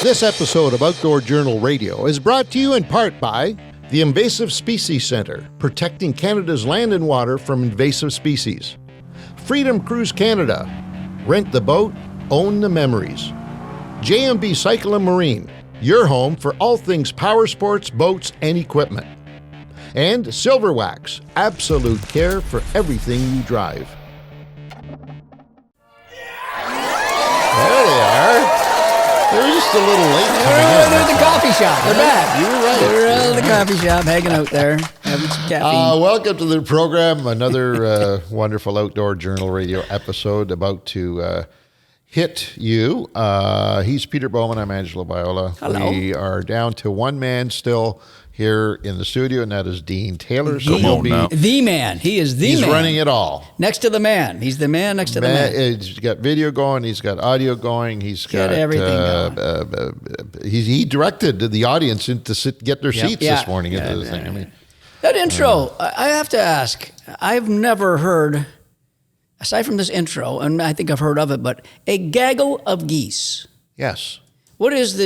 This episode of Outdoor Journal Radio is brought to you in part by the Invasive Species Centre, protecting Canada's land and water from invasive species. Freedom Cruise Canada, rent the boat, own the memories. JMB Cycle and Marine, your home for all things power sports, boats, and equipment. And Silverwax, absolute care for everything you drive. There they are. They're just a little late coming in. They're at the coffee shop. They're back. You were right. They're at the coffee shop, hanging out there, having some caffeine. Welcome to the program. Another wonderful Outdoor Journal Radio episode about to hit you. He's Peter Bowman. I'm Angelo Viola. Hello. We are down to one man still here in the studio, and that is Dean Taylor. So he'll be the man. He is the man. He's running it all. Next to the man. He's the man next to the man. He's got video going. He's got audio going. He's got everything going. He directed the audience to get their seats this morning into the thing. I mean, that intro, I have to ask, I've never heard, aside from this intro, and I think I've heard of it, but a gaggle of geese. yes. What is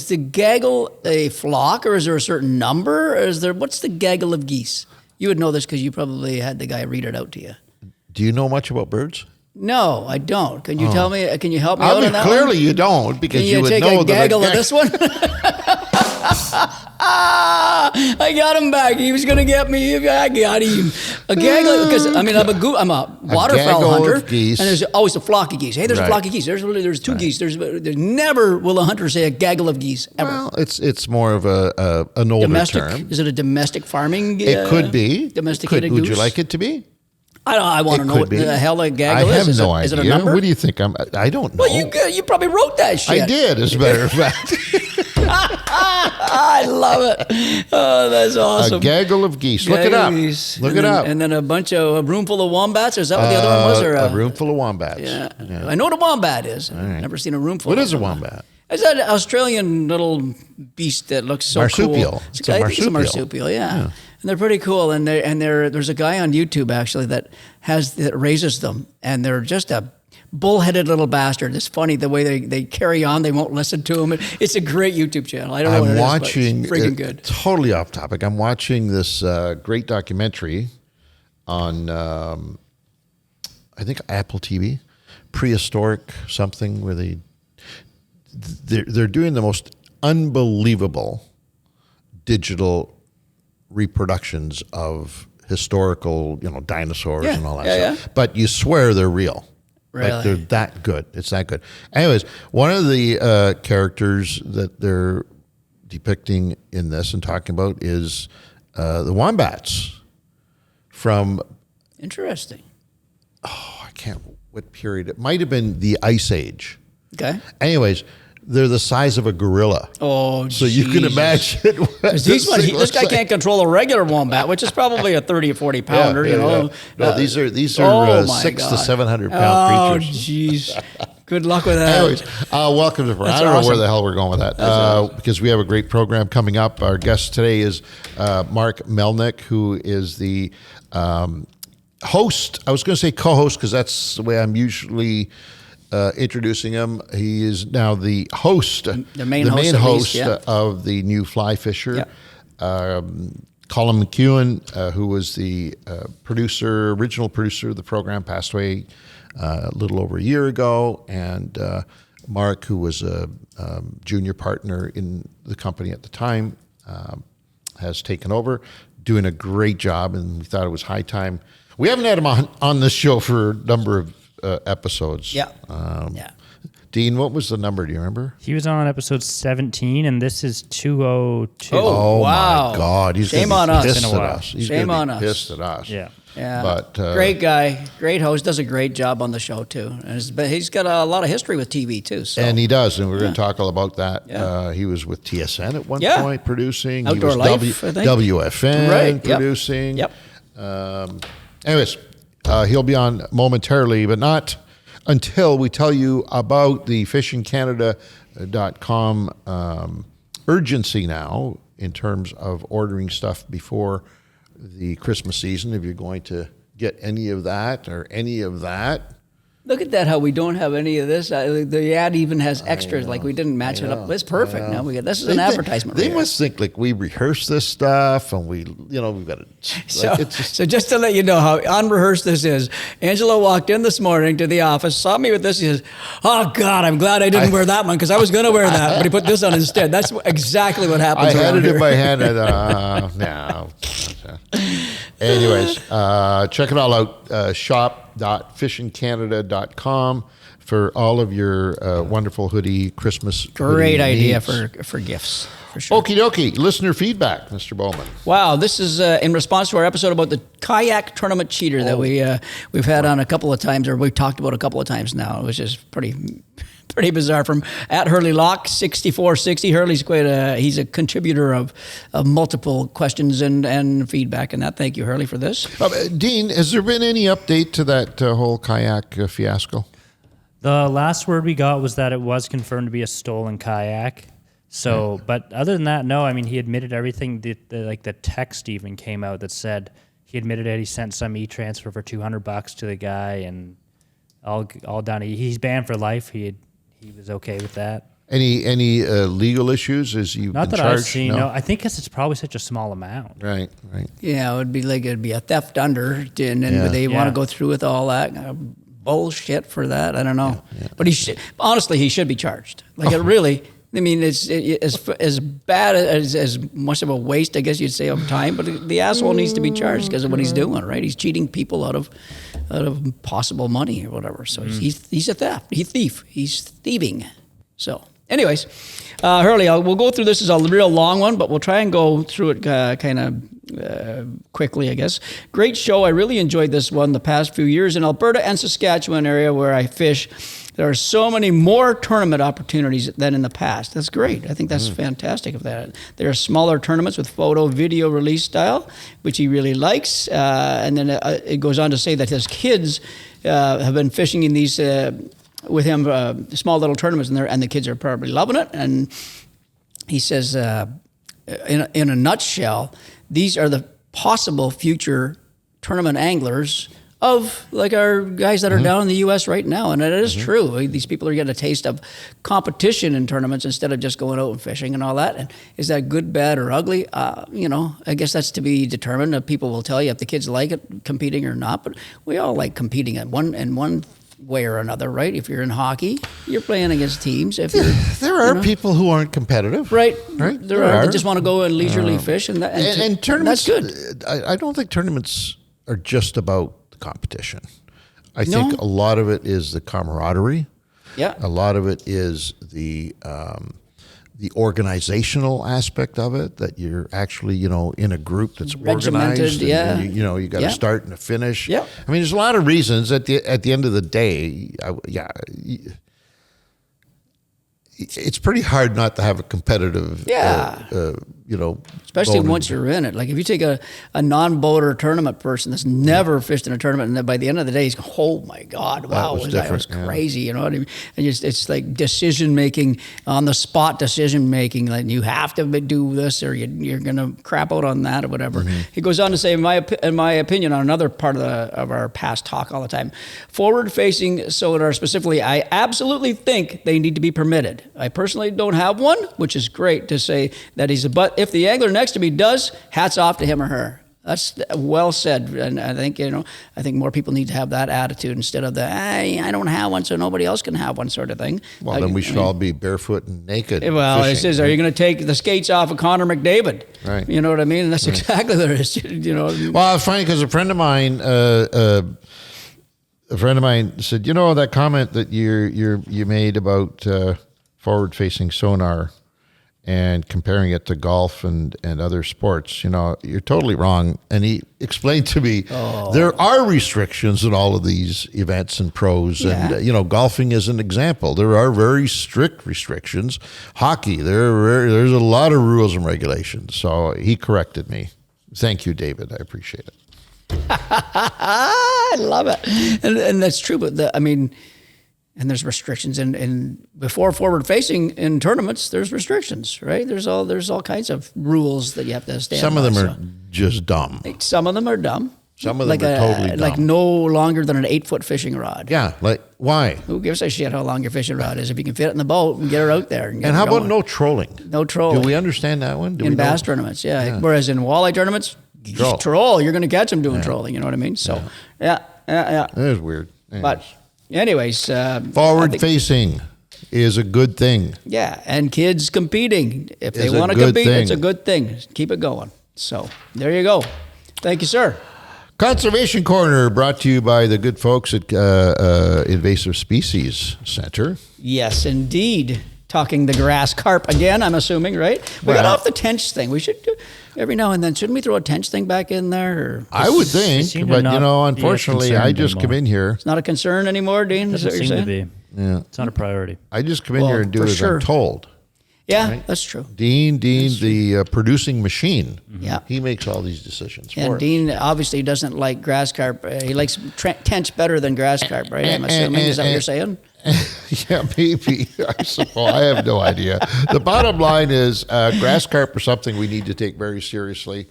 the gaggle a flock, or is there a certain number? Or what's the gaggle of geese? You would know this because you probably had the guy read it out to you. Do you know much about birds? No, I don't. Can you tell me? Can you help me out on that clearly one? you don't, because Can you you would take know a gaggle of this one? I got him back. He was going to get me. I got him. A gaggle, because I'm a waterfowl hunter, of geese. and there's always a flock of geese. Hey, there's a flock of geese. There's two geese. There's never will a hunter say a gaggle of geese ever. Well, it's more of an older Domestic? term. Is it a domestic farming? It could be. Domesticated goose. Would you like it to be? I want to know what the hell a gaggle I is. have no idea. Is it a number? What do you think? I don't know. Well, you probably wrote that shit. I did, as a matter of fact. I love it. Oh, that's awesome. A gaggle of geese. Look it up. Look it up. And then a room full of wombats. Is that what the other one was? Or a room full of wombats. Yeah. I know what a wombat is. I've never seen a room full. What of is a wombat? It's that Australian little beast that looks so marsupial. cool. It's a marsupial. I think it's a marsupial, yeah. And they're pretty cool. And there's a guy on YouTube actually that raises them, and they're just a bullheaded little bastard. It's funny the way they carry on. They won't listen to him. It's a great YouTube channel. I don't know what it is, but it's freaking good. Totally off topic. I'm watching this great documentary on, I think, Apple TV, Prehistoric something, where they're doing the most unbelievable digital reproductions of historical, dinosaurs and all that stuff. But you swear they're real. Really? Like they're that good. It's that good. Anyways, one of the characters that they're depicting in this and talking about is the wombats from... Interesting. Oh, I can't... What period? It might have been the Ice Age. Okay. Anyways, they're the size of a gorilla. Oh, so you can imagine. This guy can't control a regular wombat, which is probably a 30 or 40 pounder. No, these are 600 to 700 pound Oh, creatures. jeez. Good luck with that. Anyways, welcome to. I don't know where the hell we're going with that because we have a great program coming up. Our guest today is Mark Melnyk, who is the host. I was going to say co-host because that's the way I'm usually introducing him. He is now the host, the main host of the new Fly Fisher. Yeah. Colin McKeown, who was the original producer of the program, passed away a little over a year ago, and Mark, who was a junior partner in the company at the time, has taken over, doing a great job, and we thought it was high time. We haven't had him on this show for a number of episodes. Yeah. Dean, what was the number? Do you remember? He was on episode 17, and this is 202. Oh, wow. My God. He's Shame gonna be on us. pissed at us. He's Shame gonna on be us. pissed at us. Yeah. Yeah. But, great guy, great host, does a great job on the show, too. And he's got a lot of history with TV, too. So. And he does, and we're going to talk all about that. Yeah. He was with TSN at one point producing. Outdoor he was Life, I think. WFN producing. Yep. Anyways, he'll be on momentarily, but not until we tell you about the fishingcanada.com urgency now in terms of ordering stuff before the Christmas season. If you're going to get any of that, Look at that, how we don't have any of this. The ad even has extras, like we didn't match it up. It's perfect. Now we get this is an advertisement. They right must think like we rehearse this stuff and we've got to. So just to let you know how unrehearsed this is, Angelo walked in this morning to the office, saw me with this. He says, "Oh God, I'm glad I didn't wear that one because I was going to wear that, but he put this on instead." That's exactly what happens. I had it here. in my hand. I thought, no. Anyways, check it all out. Shop.fishingcanada.com for all of your wonderful hoodie Christmas. Great hoodie idea needs. for gifts. For sure. Okie dokie. Listener feedback, Mr. Bowman. Wow, this is in response to our episode about the kayak tournament cheater that we've had on a couple of times, or we've talked about a couple of times now. It was just pretty bizarre. From at Hurley Lock 6460. Hurley's he's a contributor of multiple questions and feedback, and that. Thank you, Hurley, for this. Dean, has there been any update to that whole kayak fiasco? The last word we got was that it was confirmed to be a stolen kayak. So, but other than that, no. I mean, he admitted everything. The text even came out that said he admitted it. He sent some e-transfer for $200 to the guy, and all done. He's banned for life. He was okay with that. Any legal issues? Is you not been that charged? I've seen? No, I think because it's probably such a small amount. Right. Yeah, it'd be a theft under, and they want to go through with all that bullshit for that. I don't know, but he should be charged. Like it really. I mean, it's as bad as much of a waste, I guess you'd say, of time. But the asshole needs to be charged because of what he's doing, right? He's cheating people out of possible money or whatever. So he's a thief. He's thieving. So, anyways, Hurley, we'll go through this as a real long one, but we'll try and go through it kind of quickly, I guess. Great show. I really enjoyed this one the past few years in Alberta and Saskatchewan area where I fish. There are so many more tournament opportunities than in the past. That's great. I think that's fantastic of that. There are smaller tournaments with photo, video release style, which he really likes. And then it goes on to say that his kids have been fishing in these with him, small little tournaments, and the kids are probably loving it. And he says, in a nutshell, these are the possible future tournament anglers of like our guys that are down in the U.S. right now. And it is true. These people are getting a taste of competition in tournaments instead of just going out and fishing and all that. And is that good, bad, or ugly? I guess that's to be determined. People will tell you if the kids like it, competing or not. But we all like competing in one way or another, right? If you're in hockey, you're playing against teams. If you're, there are people who aren't competitive. Right. There are. They just want to go and leisurely fish. And tournaments, that's good. I don't think tournaments are just about competition. I think a lot of it is the camaraderie. Yeah. A lot of it is the organizational aspect of it, that you're actually, in a group that's organized. And you got a start and a finish. Yeah. I mean, there's a lot of reasons at the end of the day. It's pretty hard not to have a competitive, especially once you're in it. Like if you take a non-boater tournament person that's never fished in a tournament, and then by the end of the day, he's going, oh my God, wow, that was crazy. You know what I mean? And it's like decision making, on the spot decision making. Like you have to do this, or you're going to crap out on that, or whatever. He goes on to say, in my opinion, on another part of our past talk all the time, forward-facing sonar specifically, I absolutely think they need to be permitted. I personally don't have one, which is great to say that but if the angler next to me does, hats off to him or her. That's well said. And I think, I think more people need to have that attitude instead of I don't have one, so nobody else can have one sort of thing. Well, then we should all be barefoot and naked. Well, fishing, it says, are you going to take the skates off of Connor McDavid? Right. You know what I mean? And that's exactly what it is. Well, it's funny because a friend of mine said, that comment that you made about forward-facing sonar and comparing it to golf and other sports, you're totally wrong. And he explained to me there are restrictions in all of these events and pros. Yeah. And, golfing is an example. There are very strict restrictions. Hockey, there's a lot of rules and regulations. So he corrected me. Thank you, David. I appreciate it. I love it. And that's true. But and there's restrictions, and before forward facing in tournaments, there's restrictions, right? There's all kinds of rules that you have to stand by. Some of them are just dumb. Some of them are dumb. Some of them are totally dumb. Like no longer than an 8-foot fishing rod. Yeah, like why? Who gives a shit how long your fishing rod is if you can fit it in the boat and get her out there? And how about no trolling? No trolling. Do we understand that one? In bass tournaments, yeah. Whereas in walleye tournaments, troll. You're going to catch them doing trolling. You know what I mean? So, yeah. That is weird. But anyways. Forward facing is a good thing. Yeah, and kids competing. If they want to compete, it's a good thing. Keep it going. So there you go. Thank you, sir. Conservation Corner brought to you by the good folks at Invasive Species Centre. Yes, indeed. Talking the grass carp again, I'm assuming, right? We got off the tench thing. We should do every now and then. Shouldn't we throw a tench thing back in there? Or? I would think, but unfortunately, I just come in here. It's not a concern anymore, Dean? Is that what you're saying? To be. Yeah. It's not a priority. I just come in here and do as I'm told. Yeah, right? That's true. Dean, the producing machine. Yeah, he makes all these decisions. And Dean obviously doesn't like grass carp. He likes tench better than grass carp, right? I'm assuming. Is that what you're saying? Yeah, maybe. I suppose. I have no idea. The bottom line is grass carp is something we need to take very seriously.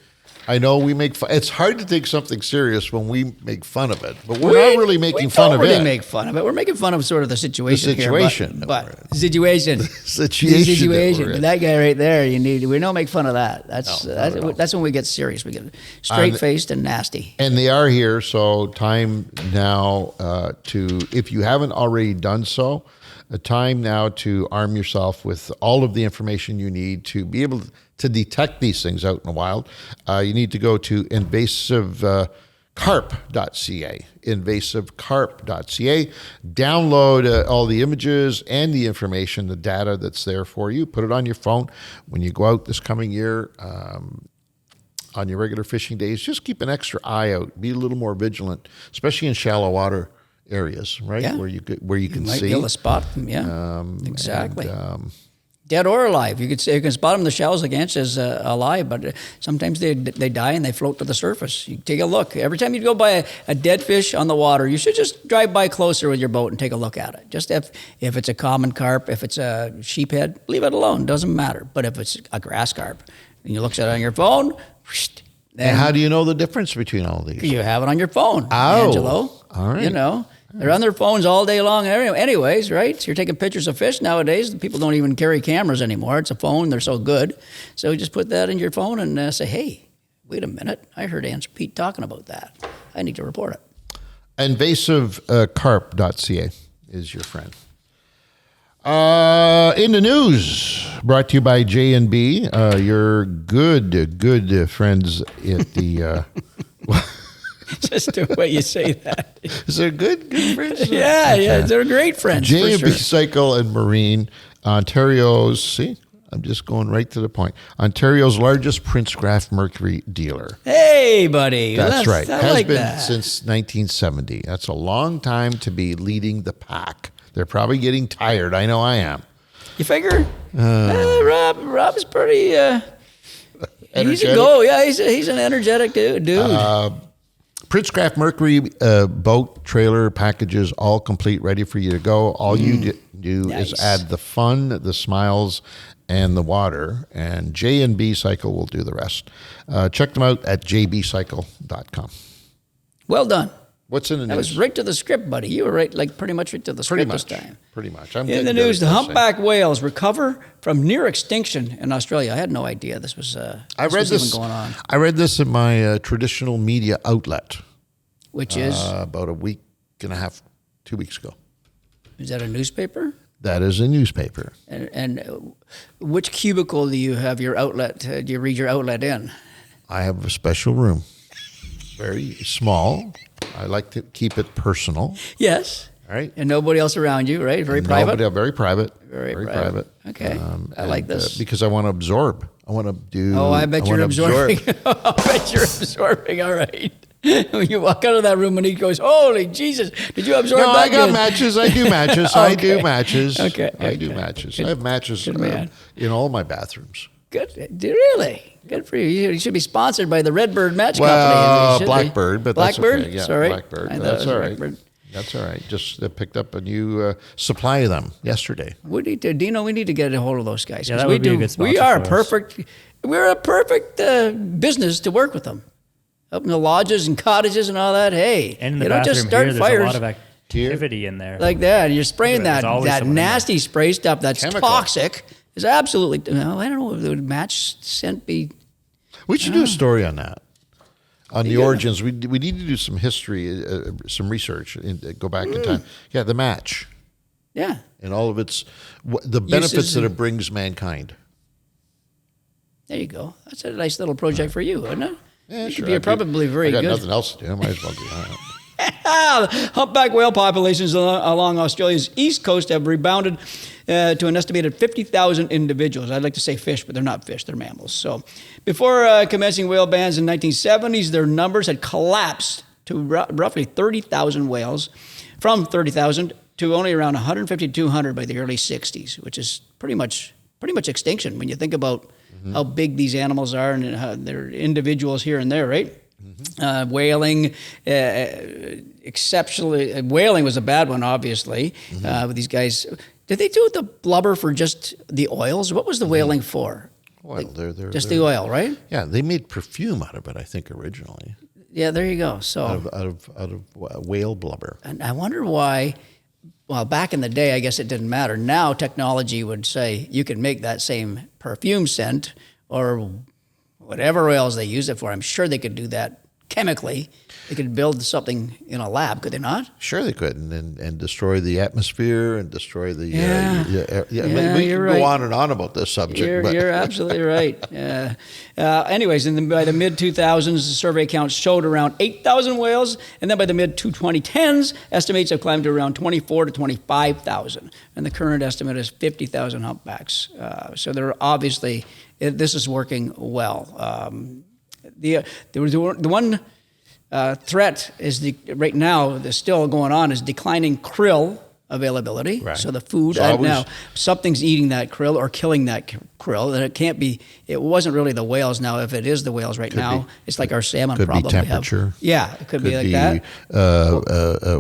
I know we make fun. It's hard to take something serious when we make fun of it, but we're not really making fun of it. We don't really make fun of it. We're making fun of sort of the situation. Situation. Situation. Situation. That guy right there, we don't make fun of that. That's when we get serious. We get straight-faced and nasty. And they are here, so time now if you haven't already done so, a time now to arm yourself with all of the information you need to be able to detect these things out in the wild. You need to go to invasivecarp.ca, invasivecarp.ca. Download all the images and the information, the data that's there for you. Put it on your phone. When you go out this coming year on your regular fishing days, just keep an extra eye out. Be a little more vigilant, especially in shallow water areas, right? Yeah. Where you can might see. Be able to spot them, yeah. Exactly. Dead or alive. You can spot them. The shells against is alive, but sometimes they die and they float to the surface. You take a look. Every time you go by a dead fish on the water, you should just drive by closer with your boat and take a look at it. Just if it's a common carp, if it's a sheephead, leave it alone. Doesn't matter. But if it's a grass carp and you look at it on your phone, and how do you know the difference between all these? You have it on your phone, Oh, Angelo. All right. They're on their phones all day long anyways, right? So you're taking pictures of fish nowadays. People don't even carry cameras anymore. It's a phone. They're so good. So just put that in your phone and say, hey, wait a minute. I heard Pete talking about that. I need to report it. Invasivecarp.ca is your friend. In the news, brought to you by J&B, your good friends at the... Just the way you say that. Is there good friends? Yeah, they're great friends. J&B Cycle and Marine, Ontario's, I'm just going right to the point. Ontario's largest Princecraft Mercury dealer. Hey, buddy. That's right. Has like been that. since 1970. That's a long time to be leading the pack. They're probably getting tired. I know I am. You figure? Rob is pretty energetic. Easy go. Yeah, he's an energetic dude. Princecraft Mercury boat, trailer, packages, all complete, ready for you to go. All you do is add the fun, the smiles, and the water, and J&B Cycle will do the rest. Check them out at jbcycle.com. Well done. What's in the news? That was right to the script, buddy. You were pretty much right to the script this time. Pretty much. In the news, the humpback whales recover from near extinction in Australia. I had no idea this was even going on. I read this in my traditional media outlet. Which is? About a week and a half, 2 weeks ago. Is that a newspaper? That is a newspaper. And which cubicle do you have your outlet? Do you read your outlet in? I have a special room. Very small. I like to keep it personal. Yes. All right. And nobody else around you, right? Very private? Very private. Very private. Okay. I like this. Because I want to absorb. I want to do... Oh, I bet you're absorbing. I bet you're absorbing. All right. When you walk out of that room and he goes, holy Jesus, did you absorb that? No, I got matches. I do matches. I do matches. Okay. I do matches. I have matches in all my bathrooms. Good. Really? Good for you. You should be sponsored by the Redbird Match Company. Well, Blackbird, but Blackbird? that's okay. Yeah, Sorry. Blackbird. That's all right. Redbird. That's all right. Just picked up a new supply of them yesterday. We need to, Dino, we need to get a hold of those guys. Yeah, that would be a good sponsor we are for us. we're a perfect business to work with them. up in the lodges and cottages and all that. Hey, And in the you don't bathroom just start here, fires there's a lot of activity in there. like that. And you're spraying There's that always someone in there. nasty spray stuff that's Chemical. toxic. Is absolutely. No, I don't know if it would match scent be. We should do a story on that, on the Yeah. origins. We need to do some history, some research, and go back in time. Yeah, the match Yeah. and all of its the benefits Uses- that it brings mankind. There you go. That's a nice little project for you, isn't it? Yeah, It sure. could be probably very I got good. nothing else to do. I might as well do that. Humpback whale populations along Australia's east coast have rebounded to an estimated 50,000 individuals. I'd like to say fish, but they're not fish, they're mammals. So before commencing whale bans in the 1970s, their numbers had collapsed to roughly 30,000 whales, from 30,000 to only around 150 to 200 by the early 60s, which is pretty much extinction when you think about how big these animals are and how they're individuals here and there, right? Whaling, exceptionally. Whaling was a bad one, obviously. With these guys, did they do the blubber for just the oils? What was the whaling for? Well, they're Just the oil, right? Yeah, they made perfume out of it, I think, originally, Yeah, there you go. So, out of whale blubber. and I wonder why. Well, back in the day, I guess it didn't matter. Now, technology would say you can make that same perfume scent or whatever oils they use it for. I'm sure they could do that chemically. They could build something in a lab, could they not? Sure, they could, and destroy the atmosphere and destroy the. Yeah. We you're can right. go on and on about this subject. but You're absolutely right. Anyways, by the mid-2000s, the survey counts showed around 8,000 whales, and then by the mid-2010s, estimates have climbed to around 24 to 25,000, and the current estimate is 50,000 humpbacks. So they're obviously, this is working well. The one threat is right now that's still going on is declining krill availability. Right. So the food It's always- now something's eating that krill or killing that krill, and it can't be. It wasn't really the whales. Now, if it is the whales right now, it's like our salmon could be problem. we have. temperature. Yeah, it could be like that.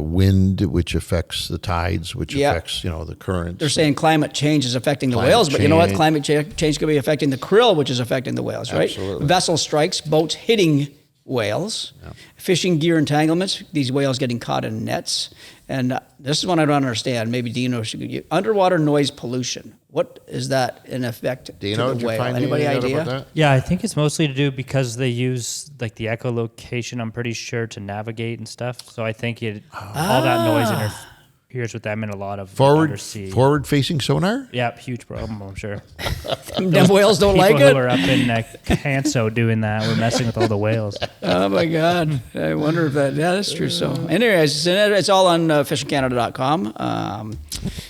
Wind, which affects the tides, which Yeah. affects the currents. They're saying climate change is affecting the Climate whales, but you know what? change. Climate change could be affecting the krill, which is affecting the whales, right? Absolutely. Vessel strikes, boats hitting whales, fishing gear entanglements, these whales getting caught in nets. And this is one I don't understand. Maybe Dino should. Underwater noise pollution. What is that in effect Dino, to did the you whale? find Anybody anything out idea? about that? Yeah, I think it's mostly to do because they use like the echolocation, I'm pretty sure, to navigate and stuff. So I think all that noise interferes with them in a lot of undersea. Forward-facing sonar. Yeah, huge problem, I'm sure. Them whales don't People like who it? are up in Canso doing that, we're messing with all the whales. Oh my God! I wonder if that's true. So, anyways, it's all on fishingcanada.com.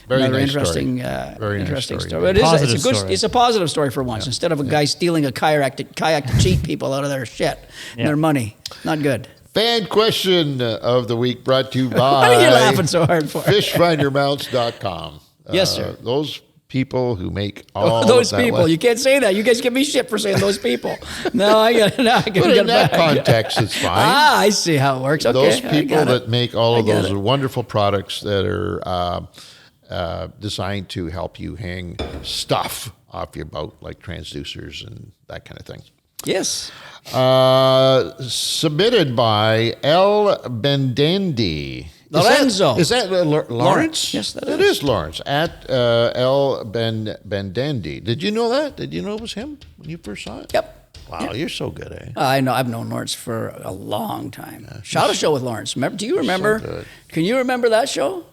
Very Another nice interesting, story. Very nice interesting story. story. It is. Positive It's a good. story. It's a positive story for once. Instead of a guy stealing a kayak to cheat people out of their shit and their money. Not good. Fan question of the week brought to you What by are you laughing so hard for? fishfindermounts.com. Yes, sir. Those people who make all Those of that people. You can't say that. You guys give me shit for saying those people. No, I got it. I But get in it that back. context, it's fine. I see how it works. Okay, Those I people got it. that make all of I get those it. wonderful products that are designed to help you hang stuff off your boat, like transducers and that kind of thing. Yes. Submitted by L. Bendendi. Lorenzo. Is that Lawrence? Yes, that It is. is Lawrence at L. Bendendi. Did you know that? Did you know it was him when you first saw it? Yep. Wow, you're so good, eh? I know. I've known Lawrence for a long time. Shot a show with Lawrence. Do you remember? good. Can you remember that show?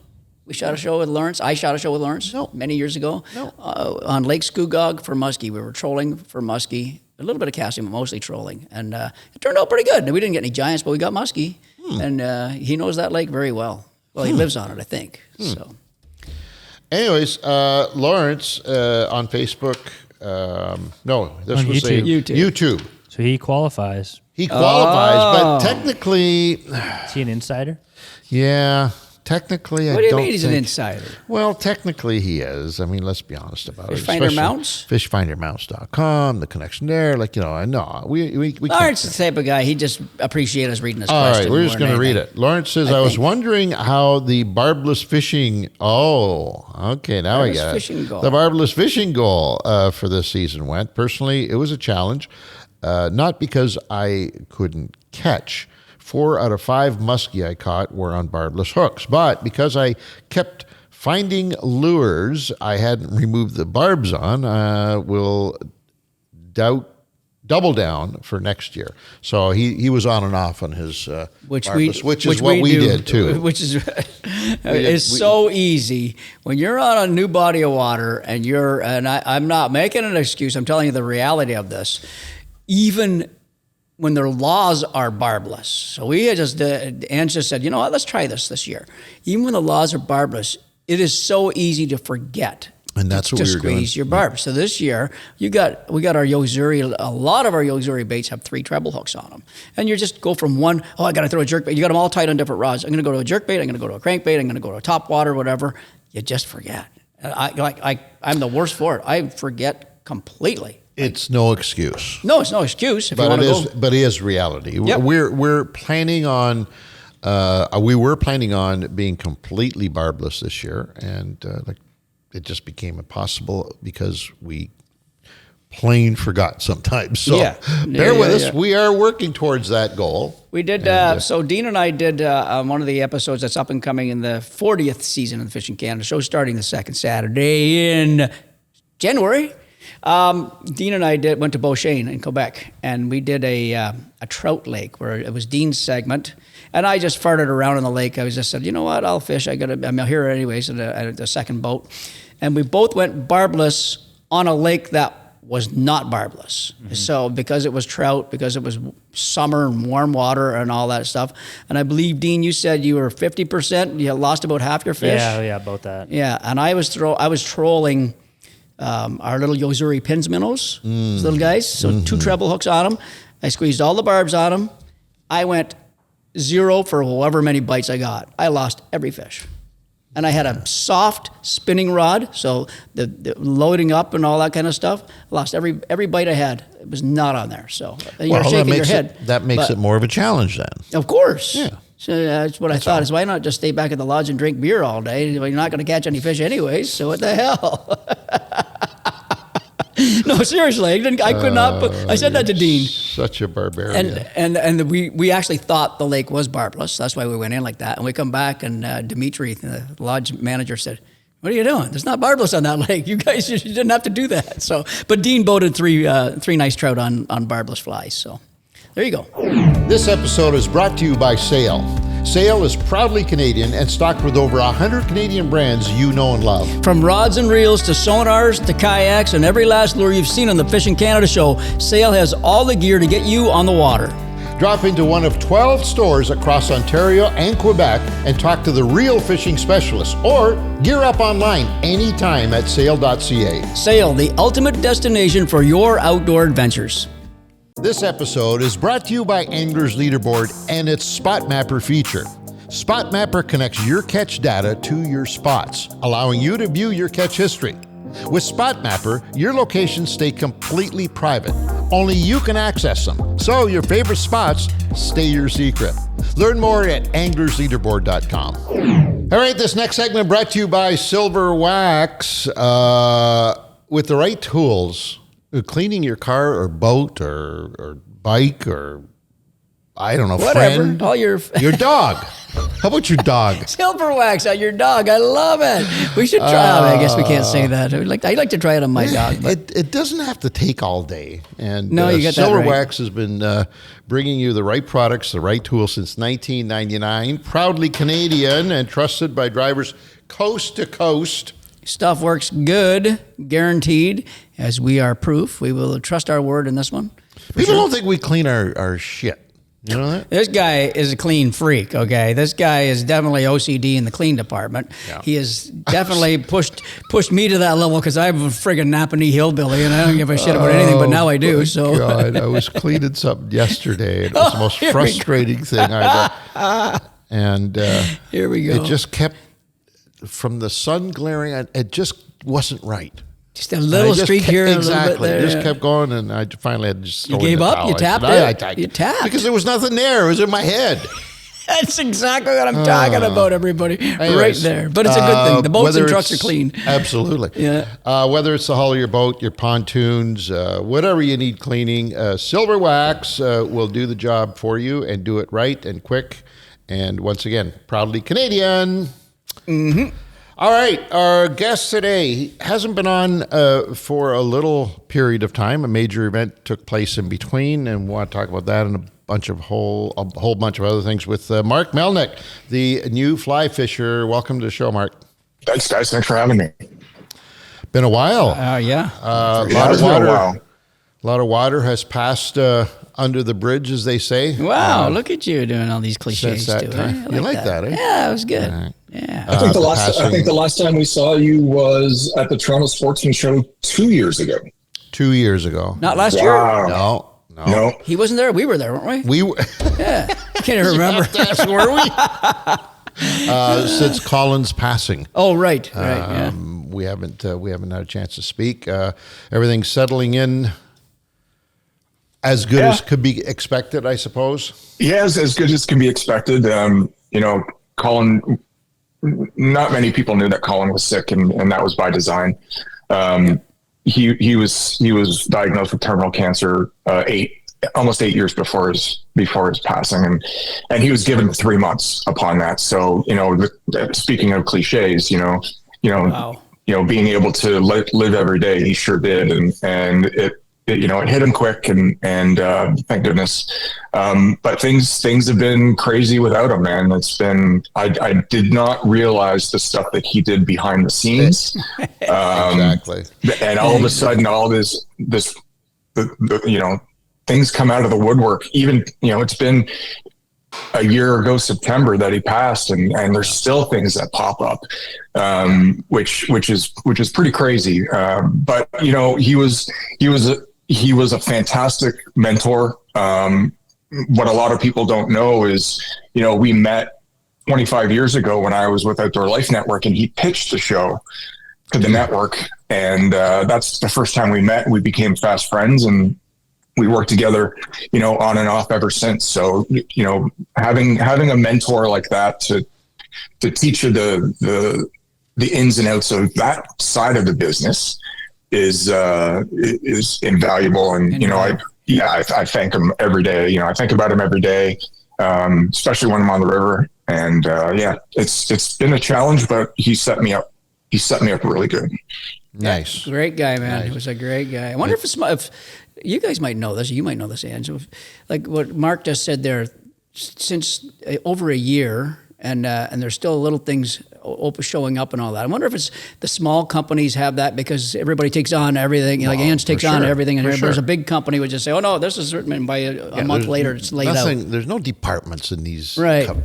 We shot a show with Lawrence. I shot a show with Lawrence No. many years ago. No. On Lake Scugog for muskie. We were trolling for muskie. A little bit of casting, but mostly trolling. And it turned out pretty good. We didn't get any giants, but we got muskie. And he knows that lake very well. Well, he lives on it, I think. So. Anyways, Lawrence on Facebook. No, this On was YouTube. YouTube. So he qualifies. He qualifies, but technically, Is he an insider? yeah. Technically, What I do you don't mean he's an think- insider? Well, technically he is. I mean, let's be honest about it. Fishfinder Especially Mounts? Fishfindermounts.com, the connection there. Like, I know. We Lawrence can't. is the type of guy, he just appreciates us reading his All question. right, we're just more than going to read anything. it. Lawrence says, I was wondering how the barbless fishing. Oh, okay, now I Barbless get it. fishing goal. The barbless fishing goal for this season went. Personally, it was a challenge. Not because I couldn't catch. 4 out of 5 muskie I caught were on barbless hooks. But because I kept finding lures I hadn't removed the barbs on, will double down for next year. So he was on and off on his barbless, which is what we did too. Which is it's so easy when you're on a new body of water and I'm not making an excuse. I'm telling you the reality of this. Even when their laws are barbless. So we had Ange just said, you know what, let's try this year. Even when the laws are barbless, it is so easy to forget. And that's what we were doing. To squeeze your barb. So this year, we got our Yozuri. A lot of our Yozuri baits have 3 treble hooks on them, and you just go from one. Oh, I got to throw a jerk bait. You got them all tied on different rods. I'm going to go to a jerk bait. I'm going to go to a crankbait. I'm going to go to a top water, whatever. You just forget. And I'm the worst for it. I forget completely. It's no excuse. No, it's no excuse. If you want to go. But it is reality. Yep. We're planning on. We were planning on being completely barbless this year, and it just became impossible because we plain forgot sometimes. So bear with us. We are working towards that goal. We did. So Dean and I did one of the episodes that's up and coming in the 40th season of the Fishing Canada show, starting the second Saturday in January. Dean and I went to Beauchesne in Quebec, and we did a trout lake where it was Dean's segment. And I just farted around in the lake. I just said, you know what, I'll fish. I'm here anyways at the second boat. And we both went barbless on a lake that was not barbless. Mm-hmm. So because it was trout, because it was summer and warm water and all that stuff. And I believe, Dean, you said you were 50%. You lost about half your fish. Yeah, about that. Yeah, and I was trolling our little Yozuri pins minnows, those little guys. So 2 treble hooks on them. I squeezed all the barbs on them. I went 0 for however many bites I got. I lost every fish. And I had a soft spinning rod, so the loading up and all that kind of stuff. I lost every bite I had. It was not on there. So you're shaking your head. That makes it more of a challenge then. Of course. Yeah. So that's what I thought is, why not just stay back at the lodge and drink beer all day? You're not going to catch any fish anyways, so what the hell? No, seriously, I could not. I said that to Dean. Such a barbarian. And we actually thought the lake was barbless. That's why we went in like that. And we come back, and Dimitri, the lodge manager, said, "What are you doing? There's not barbless on that lake. You guys, you didn't have to do that." So, but Dean boated three nice trout on barbless flies. So, there you go. This episode is brought to you by Sail. Sail is proudly Canadian and stocked with over 100 Canadian brands you know and love. From rods and reels to sonars to kayaks and every last lure you've seen on the Fishing Canada show, Sail has all the gear to get you on the water. Drop into one of 12 stores across Ontario and Quebec and talk to the real fishing specialists, or gear up online anytime at sail.ca. Sail, the ultimate destination for your outdoor adventures. This episode is brought to you by Anglers Leaderboard and its Spot Mapper feature. Spot Mapper connects your catch data to your spots, allowing you to view your catch history. With Spot Mapper, your locations stay completely private. Only you can access them, so your favorite spots stay your secret. Learn more at anglersleaderboard.com. All right, this next segment brought to you by Silverwax. With the right tools, cleaning your car or boat or bike or, I don't know, whatever. Friend. All your dog. How about your dog? Silverwax on your dog. I love it. We should try. I guess we can't say that. I'd like to try it on my dog. But it doesn't have to take all day. And no, you get that right. Silverwax has been bringing you the right products, the right tools since 1999. Proudly Canadian and trusted by drivers coast to coast. Stuff works good, guaranteed. As we are proof, we will trust our word in this one. People don't think we clean our shit. You know that? This guy is a clean freak, okay? This guy is definitely OCD in the clean department. Yeah. He has definitely pushed me to that level because I'm a friggin' Napanee hillbilly and I don't give a shit about anything, but now I do. So God, I was cleaning something yesterday and it was the most frustrating thing I've ever. And here we go. It just kept, from the sun glaring, it just wasn't right. Just a little streak here, exactly. A little bit there. It just kept going, and I finally had to just. You gave up. You tapped it. You tapped because there was nothing there. It was in my head. That's exactly what I'm talking about, everybody. Anyways, right there. But it's a good thing. The boats and whether trucks are it's- clean. Absolutely. Yeah. Whether it's the hull of your boat, your pontoons, whatever you need cleaning, Silverwax will do the job for you and do it right and quick. And once again, proudly Canadian. Mm-hmm. All right, our guest today hasn't been on for a little period of time. A major event took place in between, and we want to talk about that and a whole bunch of other things with Mark Melnyk, the new fly fisher. Welcome to the show, Mark. Thanks, guys. Thanks for having me. Been a while. Yeah. A Yeah, lot it's of been a water. while. A lot of water has passed under the bridge, as they say. Wow, look at you doing all these cliches since that too. time. I You like that, eh? Yeah, it was good. Right. Yeah. I think passing- the last time we saw you was at the Toronto Sportsman Show 2 years ago. 2 years ago. Not last year. Wow. No. He wasn't there. We were there, weren't we? We were. Yeah. I can't even remember. That's where we. Since Colin's passing. Oh, right. Yeah. We haven't had a chance to speak. Everything's settling in as good as could be expected, I suppose. Yeah, as good as can be expected. Colin, not many people knew that Colin was sick, and that was by design. He was diagnosed with terminal cancer almost 8 years before his passing, and he was given 3 months upon that. So speaking of cliches, Wow. being able to live every day, he sure did, and it hit him quick, and thank goodness. But things have been crazy without him, man. It's been, I did not realize the stuff that he did behind the scenes. Exactly. And all of a sudden, all this, things come out of the woodwork. Even, it's been a year ago, September, that he passed, and there's still things that pop up, which is pretty crazy. But he was a fantastic mentor. What a lot of people don't know is, we met 25 years ago when I was with Outdoor Life Network, and he pitched the show to the network. And that's the first time we met. We became fast friends, and we worked together, on and off ever since. So, having a mentor like that to teach you the ins and outs of that side of the business is invaluable. And, I thank him every day. I think about him every day, especially when I'm on the river. And, it's been a challenge, but he set me up really good. Nice. Great guy, man. Nice. He was a great guy. I wonder if you guys might know this, or you might know this, Ange. Like what Mark just said there, since over a year, and there's still little things showing up and all that. I wonder if it's the small companies have that because everybody takes on everything. Like Ange takes on everything, and there's a big company would just say, "Oh no, this is certain." And by a month later, it's laid out. There's no departments in these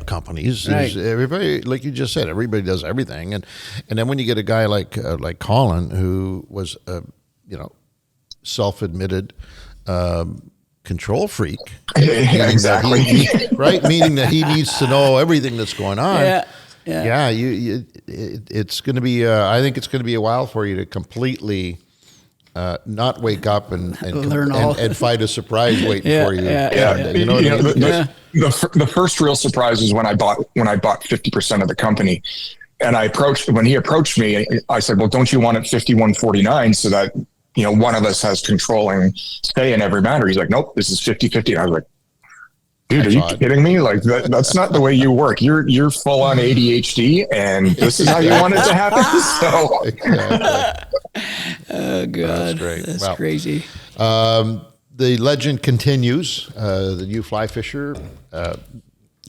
companies. Right. Everybody, like you just said, everybody does everything, and then when you get a guy like Colin, who was self-admitted control freak. Yeah, exactly. Right? Meaning that he needs to know everything that's going on. Yeah. It's going to be, I think it's going to be a while for you to completely not wake up and Learn all. and fight a surprise waiting for you. The first real surprise is when I bought 50% of the company. And when he approached me, I said, well, don't you want it 51-49 so that, one of us has controlling say in every matter? He's like, nope, this is 50-50. And I was like, dude, are you kidding me? Like that's not the way you work. You're full on ADHD, and this is how you want it to happen. So, oh God, that's great. That's crazy. The legend continues. The new fly fisher.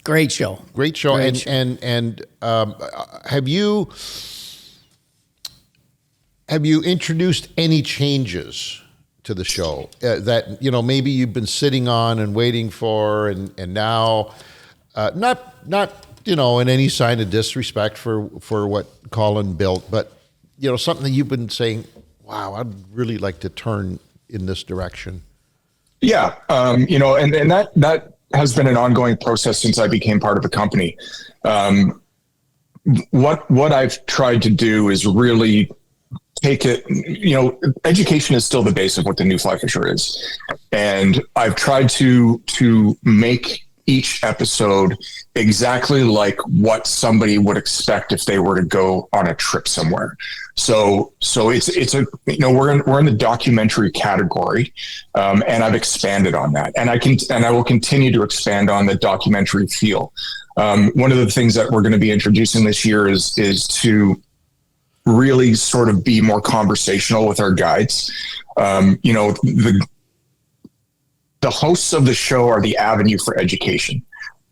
Great show. Great show. And have you introduced any changes to the show that maybe you've been sitting on and waiting for, and now not in any sign of disrespect for what Colin built, but something that you've been saying, wow, I'd really like to turn in this direction. Yeah, and that has been an ongoing process since I became part of the company. What I've tried to do is really take it, education is still the base of what the new fly fisher is. And I've tried to make each episode exactly like what somebody would expect if they were to go on a trip somewhere. So it's a, you know, we're in the documentary category, and I've expanded on that, and I will continue to expand on the documentary feel. One of the things that we're going to be introducing this year is to really sort of be more conversational with our guides. You know, the hosts of the show are the avenue for education.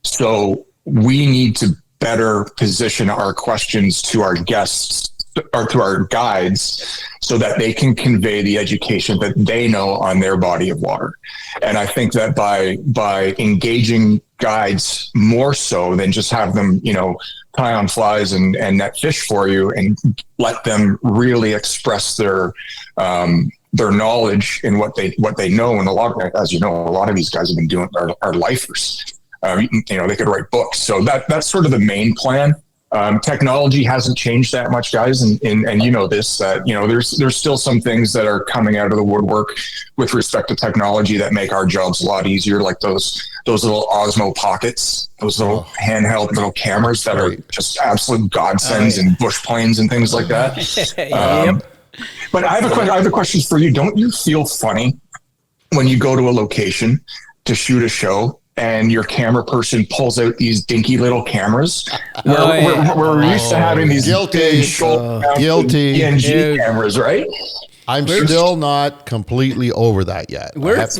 So we need to better position our questions to our guests or to our guides so that they can convey the education that they know on their body of water. And I think that by engaging guides more so than just have them, you know, tie on flies and net fish for you, and let them really express their knowledge in what they know. And a lot of, as you know, a lot of these guys have been doing are lifers. You know, they could write books. So that's sort of the main plan. Technology hasn't changed that much, guys, and you know this. You know, there's still some things that are coming out of the woodwork with respect to technology that make our jobs a lot easier, like those little Osmo pockets, those little handheld little cameras that are just absolute godsends in bush planes and things like that. Yep. But I have a question for you. Don't you feel funny when you go to a location to shoot a show and your camera person pulls out these dinky little cameras where we're used to having these big guilty PNG cameras, right? I'm still not completely over that yet. We were at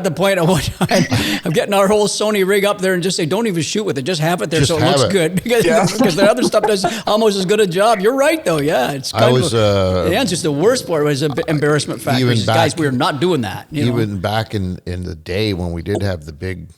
the point at one time of getting our whole Sony rig up there and just say, don't even shoot with it, just have it there, so it looks good, because the other stuff does almost as good a job. You're right, though. Yeah, it's kind of just the worst part was an embarrassment factor. Guys, we're not doing that. Even back in the day when we did have the big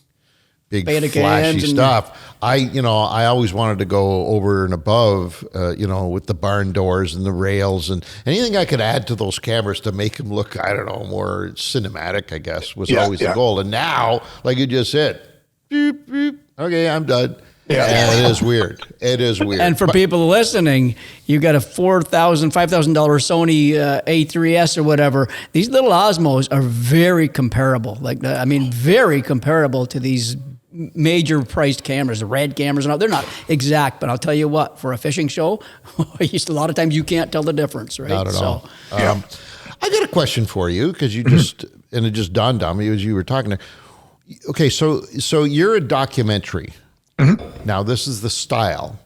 Beta flashy cams stuff, I always wanted to go over and above, with the barn doors and the rails and anything I could add to those cameras to make them look, I don't know, more cinematic, I guess, was always the goal. And now, like you just said, beep, beep, okay, I'm done. Yeah. And it is weird. It is weird. And for people listening, you got a $4,000, $5,000 Sony A3S or whatever. These little Osmos are very comparable. Very comparable to these major priced cameras, the red cameras and all. They're not exact, but I'll tell you what, for a fishing show, a lot of times you can't tell the difference, right? Not at all. I got a question for you, because you just, and it just dawned on me as you were talking. Okay, so you're a documentary. Mm-hmm. Now, this is the style,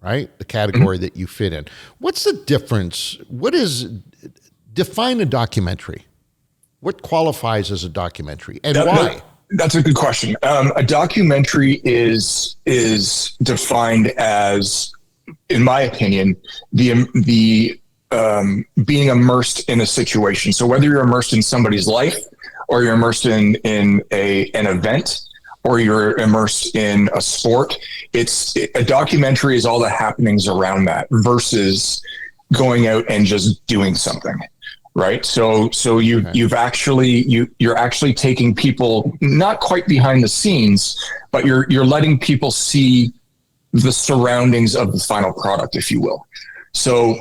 right? The category that you fit in. What's the difference? Define a documentary. What qualifies as a documentary, and why? That's a good question. A documentary is defined as, in my opinion, the being immersed in a situation. So whether you're immersed in somebody's life, or you're immersed in an event, or you're immersed in a sport, a documentary is all the happenings around that versus going out and just doing something. Right. So you're actually taking people not quite behind the scenes, but you're letting people see the surroundings of the final product, if you will. So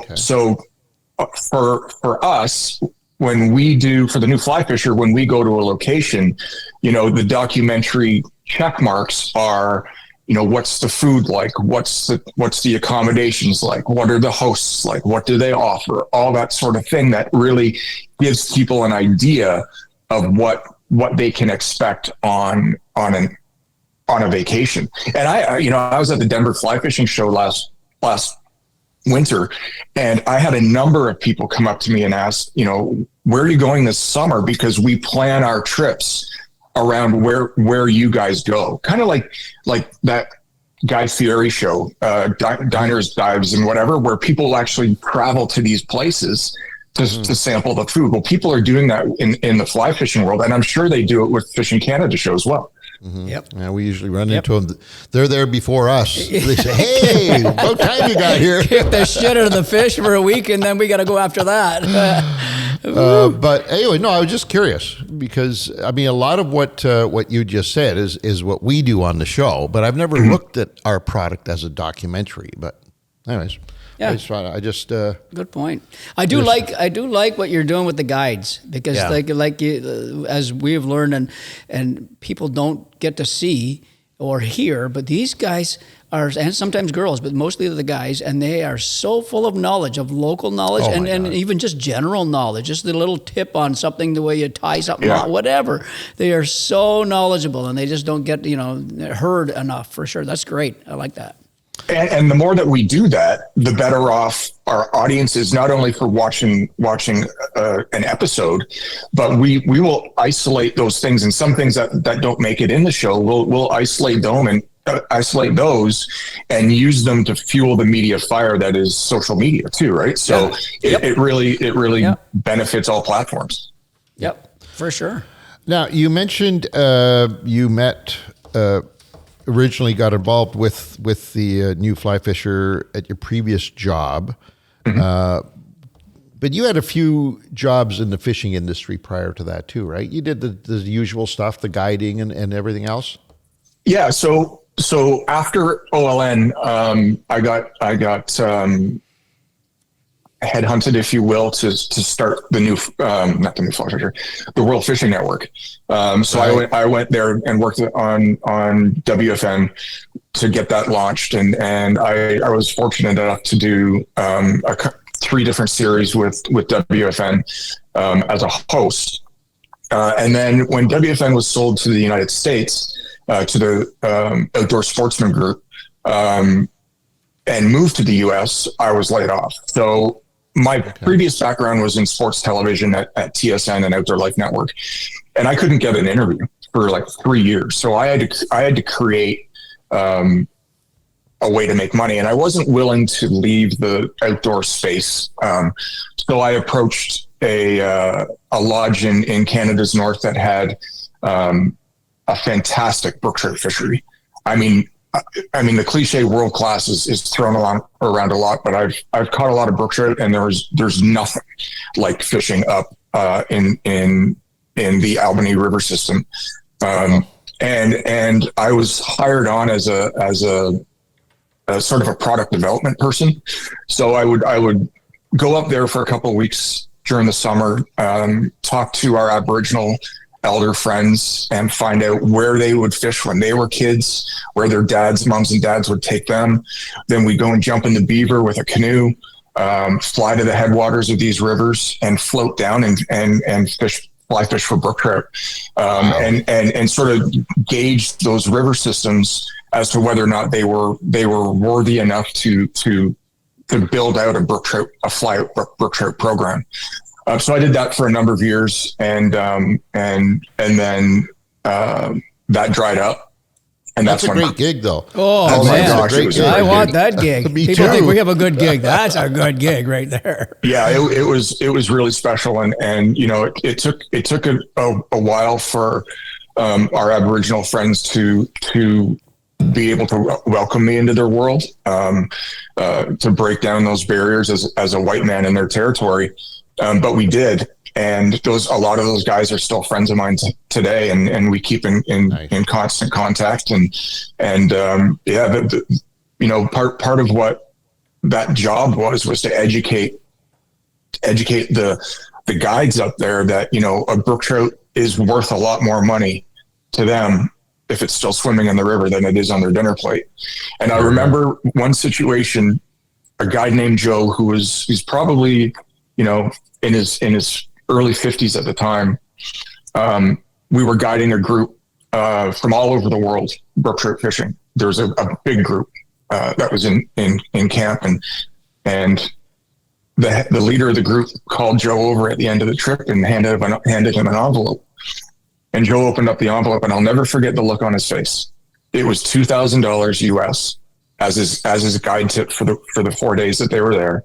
for us, when we do, for the new fly fisher, when we go to a location, the documentary check marks are, what's the food like? What's the accommodations like? What are the hosts like? What do they offer? All that sort of thing that really gives people an idea of what they can expect on a vacation. And I was at the Denver Fly Fishing Show last winter, and I had a number of people come up to me and ask, where are you going this summer? Because we plan our trips around where you guys go. Kind of like that Guy Fieri show, diners, dives, and whatever, where people actually travel to these places to sample the food. Well, people are doing that in the fly fishing world, and I'm sure they do it with Fishing Canada show as well. Mm-hmm. Yep. Yeah, we usually run into them. They're there before us. They say, "Hey, what time you got here?" Kick the shit out of the fish for a week, and then we got to go after that. But anyway, no, I was just curious, because a lot of what you just said is what we do on the show. But I've never looked at our product as a documentary. But anyways. Yeah, I just good point. I do like what you're doing with the guides, because like you, as we have learned, and people don't get to see, or here, but these guys are, and sometimes girls, but mostly the guys, and they are so full of knowledge, of local knowledge, and even just general knowledge, just the little tip on something, the way you tie something on, whatever. They are so knowledgeable, and they just don't get, heard enough, for sure. That's great. I like that. And the more that we do that, the better off our audience is, not only for watching an episode, but we will isolate those things, and some things that don't make it in the show, we'll isolate them and isolate those and use them to fuel the media fire that is social media too, right? So it really benefits all platforms. Yep, for sure. Now, you mentioned you met. Originally got involved with the new fly fisher at your previous job, but you had a few jobs in the fishing industry prior to that too, right? You did the usual stuff, the guiding and everything else. Yeah. So after OLN, I got headhunted, if you will, to start the new, not the new fly fisher, the World Fishing Network. So I went there and worked on WFN to get that launched. And I was fortunate enough to do 3 different series with WFN as a host. And then when WFN was sold to the United States, to the Outdoor Sportsman Group, and moved to the US, I was laid off. So my previous background was in sports television at TSN and Outdoor Life Network, and I couldn't get an interview for like 3 years. So I had to create a way to make money, and I wasn't willing to leave the outdoor space. So I approached a lodge in Canada's north that had a fantastic brook trout fishery. I mean, the cliche world class is thrown around a lot, but I've caught a lot of brook trout, and there's nothing like fishing up in the Albany River system. And I was hired on as a sort of a product development person. So I would go up there for a couple of weeks during the summer, talk to our Aboriginal elder friends and find out where they would fish when they were kids, where their moms and dads would take them. Then we go and jump in the beaver with a canoe, fly to the headwaters of these rivers and float down and fly fish for brook trout, and sort of gauge those river systems as to whether or not they were worthy enough to build out a fly brook trout program. So I did that for a number of years, and then that dried up. And that's a great gig, though. Oh man, my gosh, I want that gig. Me People too. think we have a good gig. That's a good gig right there. Yeah, it was really special, and it took a while for our Aboriginal friends to be able to welcome me into their world, to break down those barriers as a white man in their territory. But we did, and a lot of those guys are still friends of mine today, and we keep in constant contact. And part of what that job was to educate the guides up there that a brook trout is worth a lot more money to them if it's still swimming in the river than it is on their dinner plate. And I remember one situation, a guy named Joe, he's probably in his early 50s at the time. We were guiding a group from all over the world brook trout fishing. There was a big group that was in camp, and the leader of the group called Joe over at the end of the trip and handed him an envelope. And Joe opened up the envelope, and I'll never forget the look on his face. It was $2,000 US as his guide tip for the 4 days that they were there,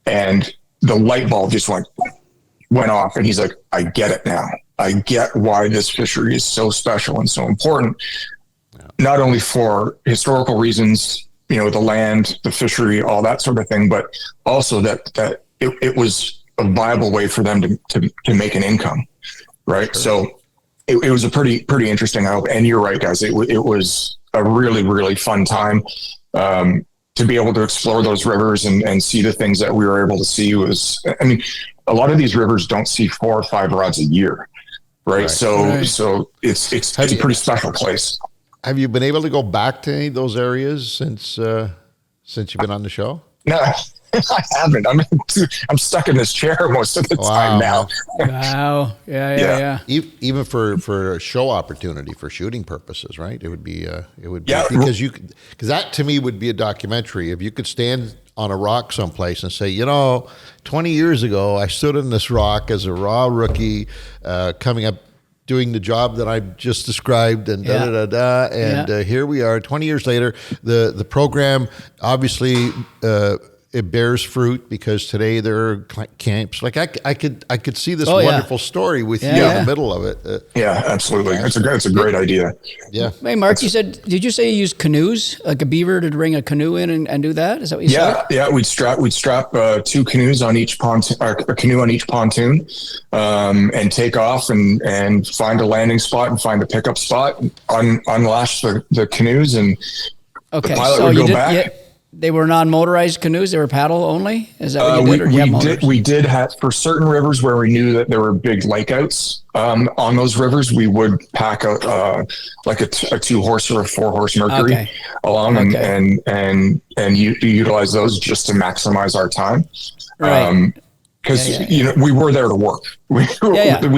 and the light bulb just went off, and he's like, I get it now. I get why this fishery is so special and so important, not only for historical reasons, the land, the fishery, all that sort of thing, but also that it was a viable way for them to make an income. Right. Sure. So it was a pretty interesting hope. And you're right, guys. It was a really, really fun time. To be able to explore those rivers and see the things that we were able to see a lot of these rivers don't see 4 or 5 rods a year. Right. So it's a pretty special place. Have you been able to go back to any of those areas since you've been on the show? No, I haven't. I'm stuck in this chair most of the time now. Wow. Yeah. Even for a show opportunity for shooting purposes, right? It would be Yeah. because that to me would be a documentary. If you could stand on a rock someplace and say, 20 years ago I stood on this rock as a raw rookie, coming up, doing the job that I just described, and here we are 20 years later. The program obviously it bears fruit, because today there are camps. Like I could see this wonderful story with you in the middle of it. Yeah, absolutely. It's a great idea. Yeah. Hey, Mark, did you say you used canoes, like a beaver to bring a canoe in and do that? Is that what you said? Yeah. We'd strap 2 canoes on each pontoon, or a canoe on each pontoon, and take off and find a landing spot and find a pickup spot, unlash the canoes, and the pilot would go back. They were non-motorized canoes. They were paddle only. Is that what you did? We did have, for certain rivers where we knew that there were big lakeouts on those rivers, we would pack like a 2-horse or a 4-horse Mercury along and utilize those just to maximize our time. Right. Because we were there to work. We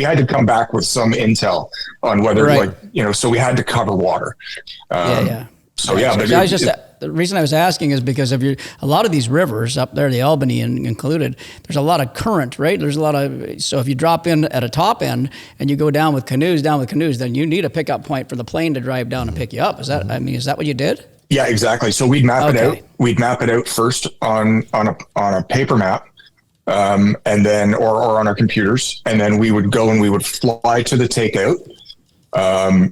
had to come back with some intel on whether so we had to cover water. So the reason I was asking is because of a lot of these rivers up there, the Albany included, there's a lot of current, right? There's a lot of, so if you drop in at a top end and you go down with canoes, then you need a pickup point for the plane to drive down and pick you up. Is that what you did? Yeah, exactly. So we'd map it out. We'd map it out first on a paper map, and then or on our computers, and then we would go and we would fly to the takeout.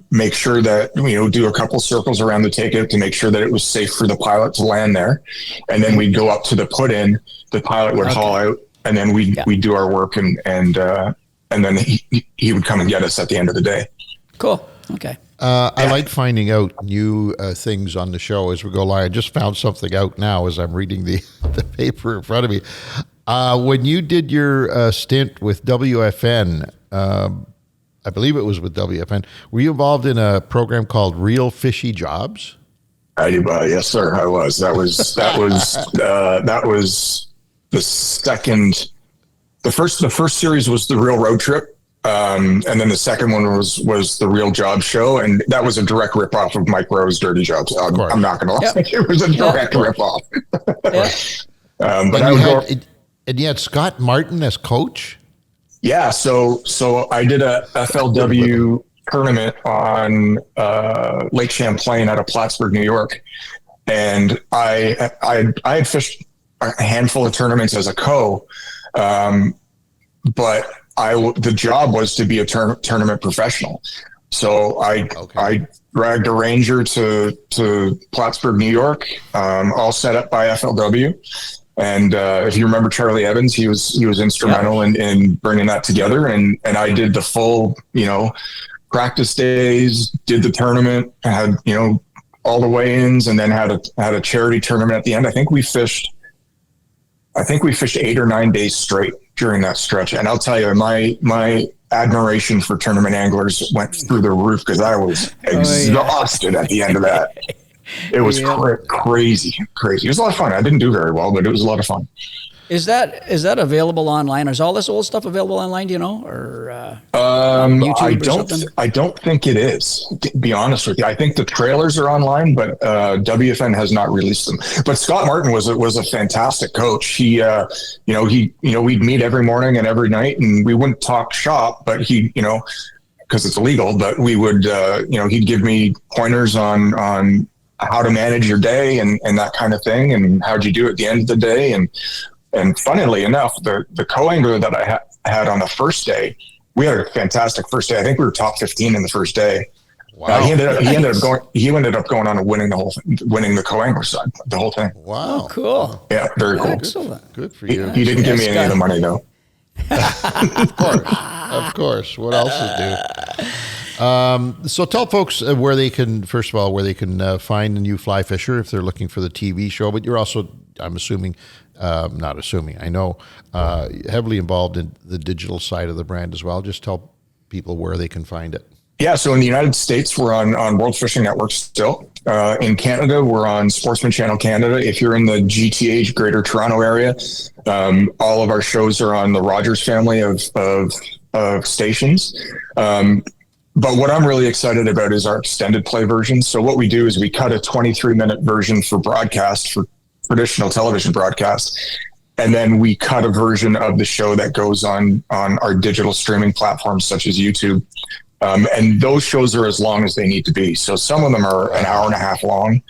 Make sure that, do a couple circles around the takeout to make sure that it was safe for the pilot to land there. And then we'd go up to the put in, the pilot would haul out, and then we'd do our work, and then he would come and get us at the end of the day. Cool. Okay. I like finding out new things on the show as we go live. I just found something out now as I'm reading the paper in front of me. When you did your stint with WFN, I believe it was with WFN. Were you involved in a program called Real Fishy Jobs? Yes, sir. I was. That was the second. The first series was the Real Road Trip, and then the second one was the Real Job Show, and that was a direct ripoff of Mike Rowe's Dirty Jobs. I'm not going to lie, it was a direct ripoff. But I would go. And you had Scott Martin as coach? Yeah, so I did a FLW tournament on Lake Champlain out of Plattsburgh, New York, and I had fished a handful of tournaments as a but the job was to be a tournament professional. So I dragged a Ranger to Plattsburgh, New York, all set up by FLW. And if you remember Charlie Evans, he was instrumental in bringing that together. And I did the full, practice days, did the tournament, had, all the weigh-ins, and then had a charity tournament at the end. I think we fished 8 or 9 days straight during that stretch. And I'll tell you, my admiration for tournament anglers went through the roof, because I was exhausted at the end of that. It was crazy. It was a lot of fun. I didn't do very well, but it was a lot of fun. Is that available online? Is all this old stuff available online? Do you know, or YouTube? I don't think it is. To be honest with you, I think the trailers are online, but WFN has not released them. But Scott Martin was a fantastic coach. He, we'd meet every morning and every night, and we wouldn't talk shop, but he, because it's illegal. But we would, he'd give me pointers on how to manage your day and that kind of thing, and how'd you do at the end of the day. And funnily enough, the co-angler that I had on the first day, we had a fantastic first day. I think we were top 15 in the first day. Wow. He ended up going on and winning the co-angler side, the whole thing. Wow. Oh, cool. Yeah, very cool. Excellent. Good for you. He didn't give me any of the money though. Of course. What else is new? So tell folks where they can find a new fly fisher if they're looking for the TV show. But you're also, I'm assuming, not assuming, I know, heavily involved in the digital side of the brand as well. Just tell people where they can find it. Yeah, so in the United States, we're on World Fishing Network still. In Canada, we're on Sportsman Channel Canada. If you're in the GTA, Greater Toronto area, all of our shows are on the Rogers family of stations. But what I'm really excited about is our extended play version. So what we do is we cut a 23-minute version for broadcast, for traditional television broadcast, and then we cut a version of the show that goes on our digital streaming platforms such as YouTube. And those shows are as long as they need to be. So some of them are an hour and a half long.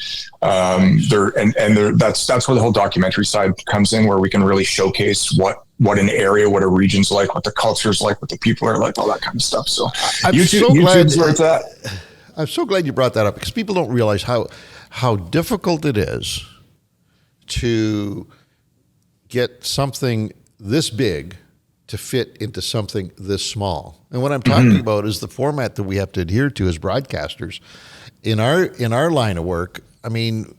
That's where the whole documentary side comes in, where we can really showcase what an area, what a region's like, what the culture's like, what the people are like, all that kind of stuff. So YouTube's where it's at. I'm so glad you brought that up, because people don't realize how difficult it is to get something this big to fit into something this small. And what I'm talking about is the format that we have to adhere to as broadcasters. In our line of work, I mean,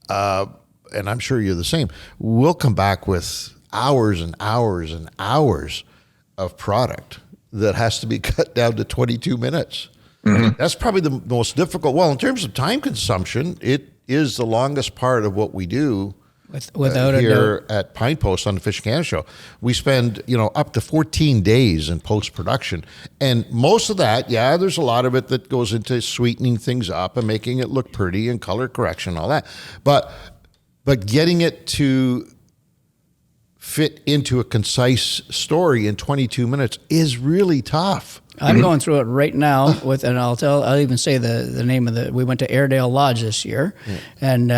and I'm sure you're the same, we'll come back with hours and hours and hours of product that has to be cut down to 22 minutes. That's probably the most difficult. Well, in terms of time consumption, it is the longest part of what we do. Without here at Pine Post on the Fish Canada Show. We spend, up to 14 days in post-production. And most of that, there's a lot of it that goes into sweetening things up and making it look pretty and color correction and all that. But getting it to fit into a concise story in 22 minutes is really tough. I'm going through it right now and I'll even say the name of we went to Airedale Lodge this year, and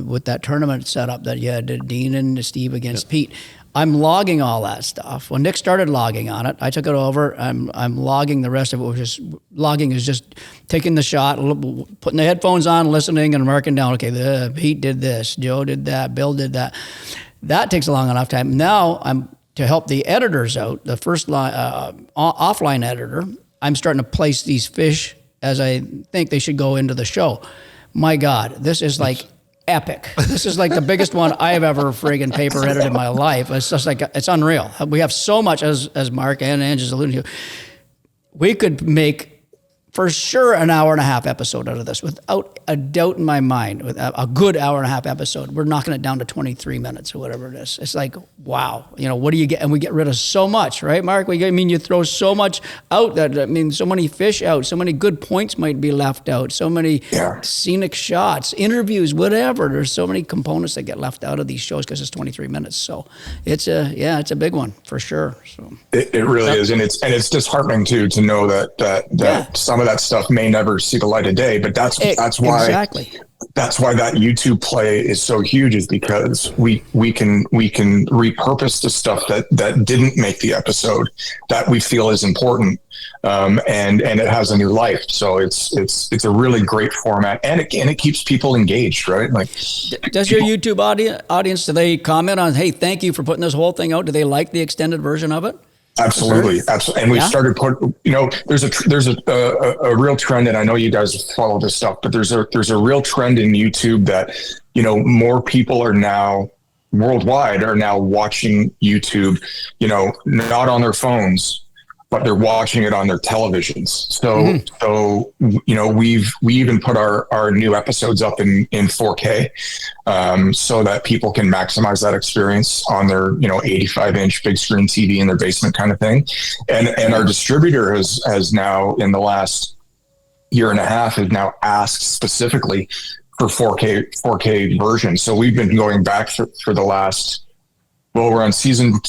with that tournament set up that you had Dean and Steve against Pete. I'm logging all that stuff. When Nick started logging on it, I took it over. I'm logging the rest of it. Logging is just taking the shot, putting the headphones on, listening, and marking down. Okay, Pete did this, Joe did that, Bill did that. That takes a long enough time. Now I'm to help the editors out. The first offline editor, I'm starting to place these fish as I think they should go into the show. My God, this is like epic. This is like the biggest one I have ever friggin' paper edited in my life. It's just like, it's unreal. We have so much, as Mark and Ange is alluding to. We could make, for sure, an hour and a half episode out of this, without a doubt in my mind. With a good hour and a half episode, we're knocking it down to 23 minutes or whatever it is. It's like, wow, what do you get? And we get rid of so much, right, Mark? You throw so much out so many fish out, so many good points might be left out, so many scenic shots, interviews, whatever. There's so many components that get left out of these shows because it's 23 minutes. So it's a big one for sure. So it really is, and it's disheartening too to know that some of that stuff may never see the light of day, but that's why that YouTube play is so huge, is because we can repurpose the stuff that didn't make the episode that we feel is important, and it has a new life. So it's a really great format, and it keeps people engaged, right? Like, does your YouTube audience, do they comment on, hey, thank you for putting this whole thing out? Do they like the extended version of it? Absolutely. And we've started there's a real trend, and I know you guys follow this stuff, but there's a real trend in YouTube that, more people are now worldwide are now watching YouTube, not on their phones, but they're watching it on their televisions. So we even put our new episodes up in 4K, so that people can maximize that experience on their 85-inch big screen TV in their basement kind of thing. And our distributor has now, in the last year and a half, has now asked specifically for 4K version. So we've been going back for the last, we're on season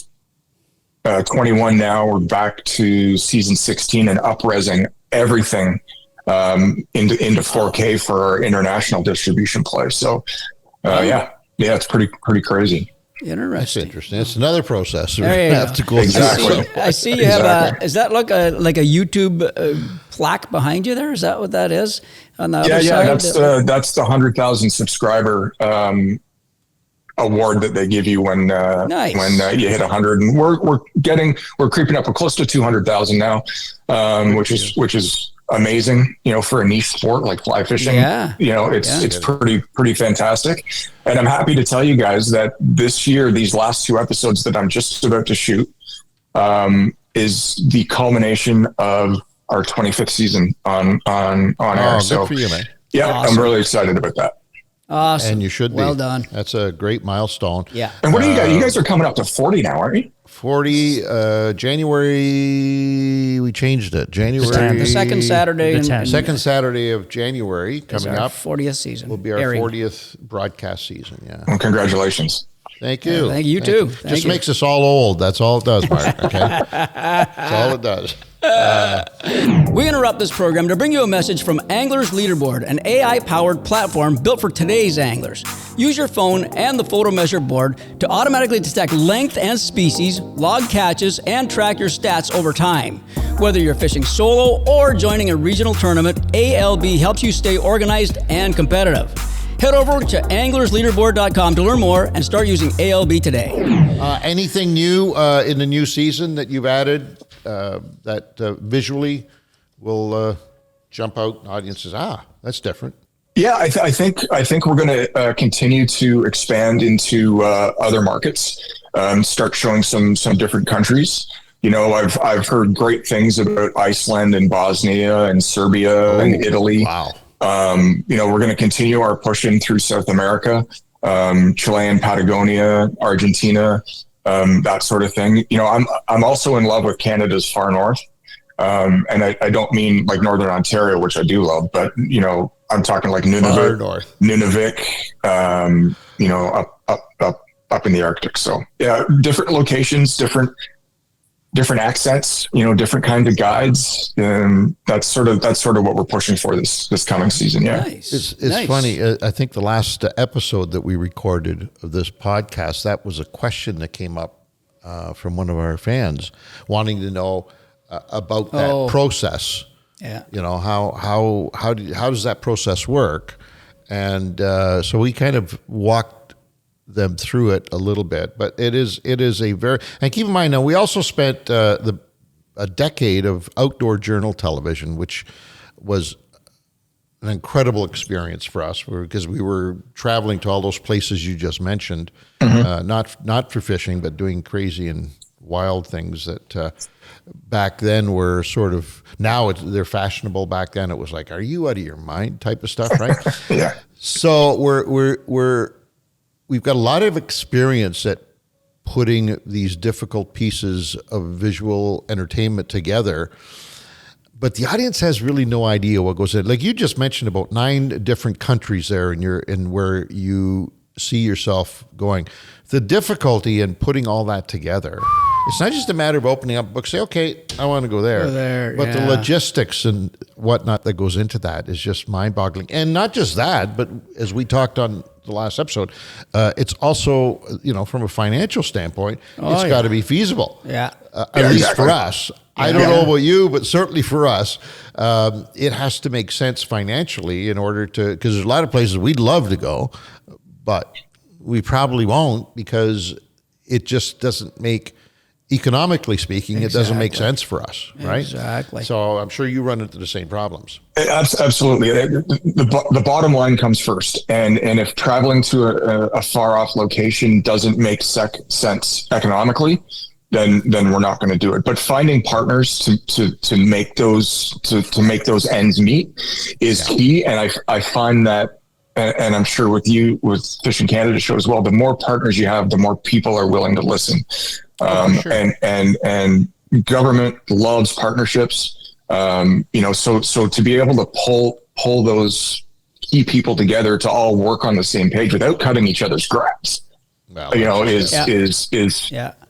21 now. We're back to season 16 and up-resing everything into 4K for our international distribution play. So it's pretty crazy. Interesting. That's interesting. It's another process. There you have go. to go Exactly. through. I see you have does that look like a YouTube plaque behind you there? Is that what that is on the other side? That's the 100,000 subscriber award that they give you when you hit 100, and we're creeping up close to 200,000 now, which is amazing, for a niche sport like fly fishing. It's pretty fantastic. And I'm happy to tell you guys that this year, these last two episodes that I'm just about to shoot, is the culmination of our 25th season on air. Good So for you, man. yeah, Awesome. I'm really excited about that. Awesome. And you should be. Well done. That's a great milestone. Yeah. And what do you guys? You guys are coming up to 40 now, aren't you? 40 January. We changed it. January. The second Saturday. The in- 10th. Second Saturday of January is coming our up 40th season. will be our airing. 40th broadcast season. Yeah. Well, congratulations. Thank you. Thank you too. Thank Just you. makes us all old. That's all it does, Mark. Okay. That's all it does. We interrupt this program to bring you a message from Anglers Leaderboard, an AI-powered platform built for today's anglers. Use your phone and the photo measure board to automatically detect length and species, log catches, and track your stats over time. Whether you're fishing solo or joining a regional tournament, ALB helps you stay organized and competitive. Head over to anglersleaderboard.com to learn more and start using ALB today. Anything new in the new season that you've added that visually will jump out and audiences? That's different. Yeah, I think we're going to continue to expand into other markets, start showing some different countries. You know, I've heard great things about Iceland and Bosnia and Serbia and Italy. Wow. You know, we're going to continue our push in through South America, Chile and Patagonia, Argentina, that sort of thing. You know, I'm also in love with Canada's far north. And I don't mean like Northern Ontario, which I do love, but you know, I'm talking like Far north. Nunavik, you know, up in the Arctic. So yeah, different locations, different accents, you know, different kinds of guides. That's sort of what we're pushing for this coming season. Yeah. Nice. It's Nice. funny. I think the last episode that we recorded of this podcast, that was a question that came up from one of our fans wanting to know about that process. Yeah. You know, how does that process work? And so we kind of walked them through it a little bit, but it is a very, and keep in mind now, we also spent a decade of outdoor journal television, which was an incredible experience for us because we were traveling to all those places you just mentioned, not for fishing, but doing crazy and wild things that back then were sort of, now they're fashionable. Back then it was like, are you out of your mind type of stuff, right? Yeah. So we've got a lot of experience at putting these difficult pieces of visual entertainment together, but the audience has really no idea what goes in. Like you just mentioned about 9 different countries there in where you see yourself going. The difficulty in putting all that together, it's not just a matter of opening up a book, say, okay, I want to go there. But the logistics and whatnot that goes into that is just mind-boggling. And not just that, but as we talked on the last episode, it's also, you know, from a financial standpoint, it's got to be feasible. Yeah. At least for us. I don't know about you, but certainly for us, it has to make sense financially in order to, because there's a lot of places we'd love to go, but we probably won't because it just doesn't make, economically speaking, it doesn't make sense for us, right? Exactly. So I'm sure you run into the same problems. Absolutely. The bottom line comes first. And if traveling to a far off location doesn't make sense economically, then we're not going to do it. But finding partners to make those ends meet is key. And I find that, and I'm sure with you, with Fishing Canada show as well, the more partners you have, the more people are willing to listen. Sure. And government loves partnerships. You know, so to be able to pull those key people together to all work on the same page without cutting each other's grass, you know, is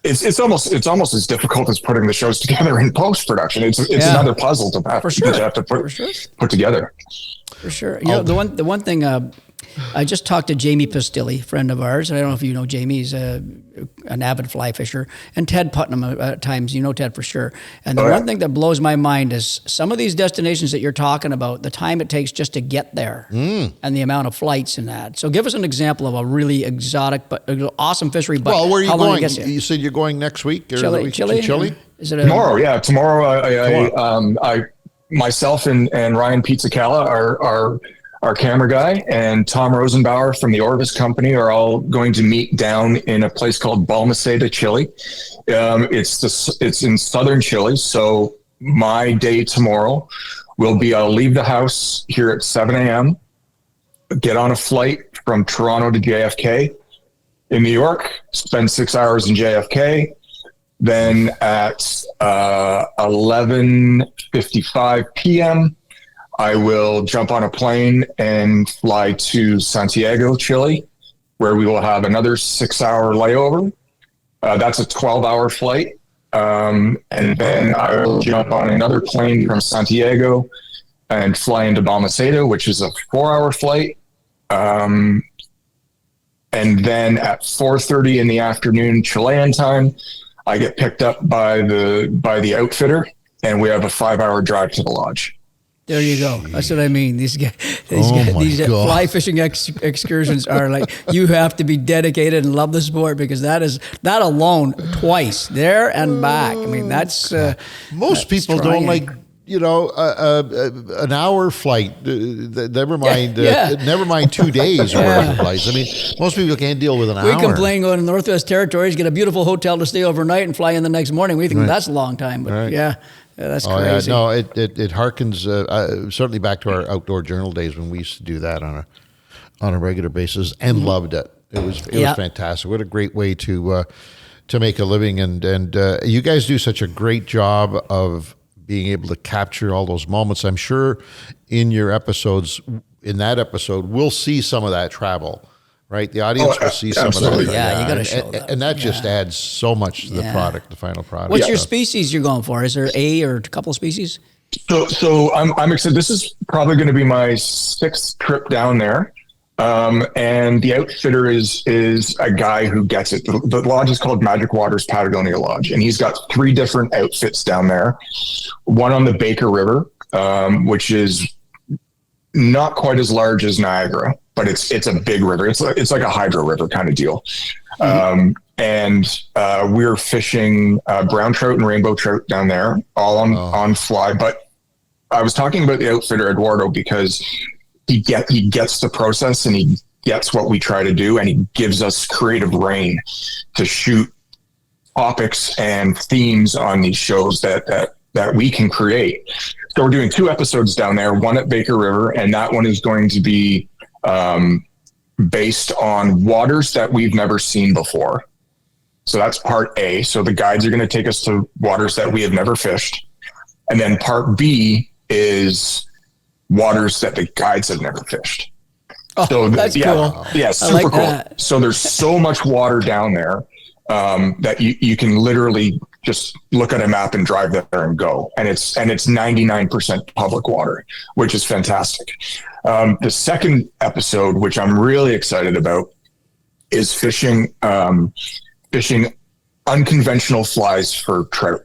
it's almost as difficult as putting the shows together in post production. It's another puzzle to have to put together. For sure. You know, the one thing, I just talked to Jamie Pistilli, friend of ours. I don't know if you know Jamie. He's an avid fly fisher. And Ted Putnam at times. You know Ted for sure. And the one thing that blows my mind is some of these destinations that you're talking about, the time it takes just to get there and the amount of flights and that. So give us an example of a really exotic but awesome fishery. But Well, where are you how long going? it gets You said you're going next week? Or Chile? Chile? Is it Tomorrow, yeah. Tomorrow, myself and Ryan Pizzacalla, our camera guy, and Tom Rosenbauer from the Orvis Company are all going to meet down in a place called Balmaceda, Chile. It's in southern Chile, so my day tomorrow will be I'll leave the house here at 7 a.m., get on a flight from Toronto to JFK in New York, spend 6 hours in JFK. Then at 11:55 p.m., I will jump on a plane and fly to Santiago, Chile, where we will have another 6-hour layover. That's a 12-hour flight. And then I will jump on another plane from Santiago and fly into Balmaceda, which is a 4-hour flight. And then at 4:30 in the afternoon Chilean time, I get picked up by the outfitter, and we have a 5-hour drive to the lodge. There you go. That's what I mean. These fly fishing excursions are like, you have to be dedicated and love the sport, because that alone, twice there and back. I mean, that's most people don't like, an hour flight. Never mind. Never mind 2 days worth of flights. I mean, most people can't deal with an hour. We complain going to the Northwest Territories, get a beautiful hotel to stay overnight, and fly in the next morning. We think that's a long time, but that's crazy. No, it harkens certainly back to our outdoor journal days when we used to do that on a regular basis, and loved it. It was fantastic. What a great way to make a living, and you guys do such a great job of being able to capture all those moments. I'm sure in that episode, we'll see some of that travel, right? The audience will see some of that. Yeah, you got to show that. And that just adds so much to the product, the final product. What's your species you're going for? Is there a or a couple of species? So I'm excited. This is probably going to be my 6th trip down there. And the outfitter is a guy who gets it. The lodge is called Magic Waters Patagonia Lodge, and he's got 3 different outfits down there. One on the Baker River, which is not quite as large as Niagara, but it's a big river. It's like a hydro river kind of deal. And we're fishing brown trout and rainbow trout down there, all on fly. But I was talking about the outfitter Eduardo because he gets the process, and he gets what we try to do, and he gives us creative reign to shoot topics and themes on these shows that we can create. So we're doing 2 episodes down there, one at Baker River, and that one is going to be based on waters that we've never seen before. So that's part A. So the guides are going to take us to waters that we have never fished. And then part B is waters that the guides have never fished. Oh, so that's cool. Yeah, super like cool. That. So there's so much water down there that you can literally just look at a map and drive there and go. And it's 99% public water, which is fantastic. The second episode, which I'm really excited about, is fishing unconventional flies for trout.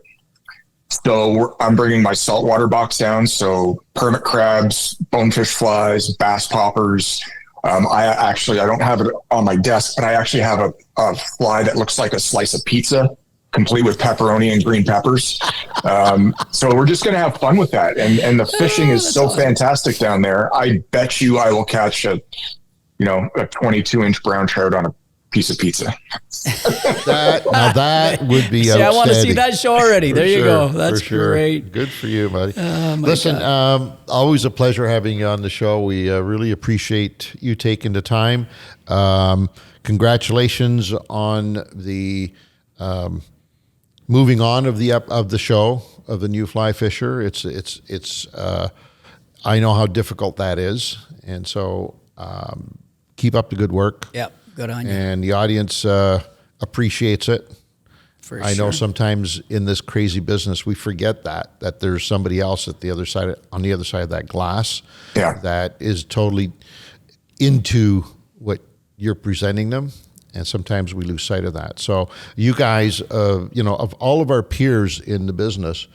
So I'm bringing my saltwater box down. So permit crabs, bonefish flies, bass poppers. I don't have it on my desk, but I actually have a fly that looks like a slice of pizza, complete with pepperoni and green peppers. So we're just going to have fun with that. And the fishing is so awesome. Fantastic down there. I bet you I will catch a 22-inch brown trout on a piece of pizza. that would be outstanding. I want to see that show already. There you go. That's great. Good for you, buddy. Listen, always a pleasure having you on the show. We really appreciate you taking the time. Congratulations on the moving on of the show of the new Fly Fisher. It's I know how difficult that is, and so keep up the good work. Yep. Good on you. And the audience appreciates it. I know sometimes in this crazy business we forget that there's somebody else on the other side of that glass that is totally into what you're presenting them, and sometimes we lose sight of that. So you guys, of all of our peers in the business,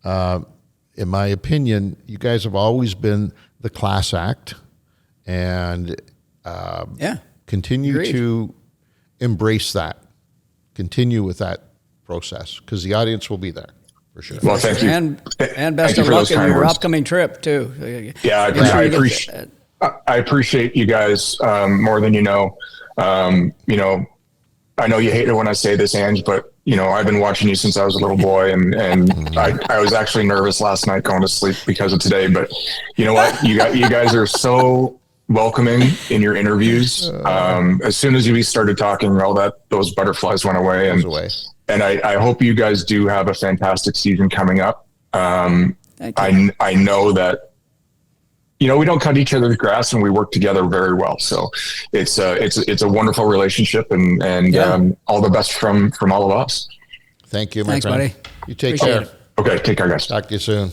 in my opinion, you guys have always been the class act, and continue to embrace that. Continue with that process, because the audience will be there for sure. Well, thank you. And best of luck in your upcoming trip too. Yeah, I appreciate you guys more than you know. I know you hate it when I say this, Ange, but I've been watching you since I was a little boy, and I was actually nervous last night going to sleep because of today. But you know what? You guys are so welcoming in your interviews. As soon as you started talking, those butterflies went away, and I hope you guys do have a fantastic season coming up. I know that, we don't cut each other's grass, and we work together very well. So it's a wonderful relationship, and all the best from all of us. Thank you, my Thanks, friend. buddy. You take Appreciate care. it. Okay, take care, guys. Talk to you soon.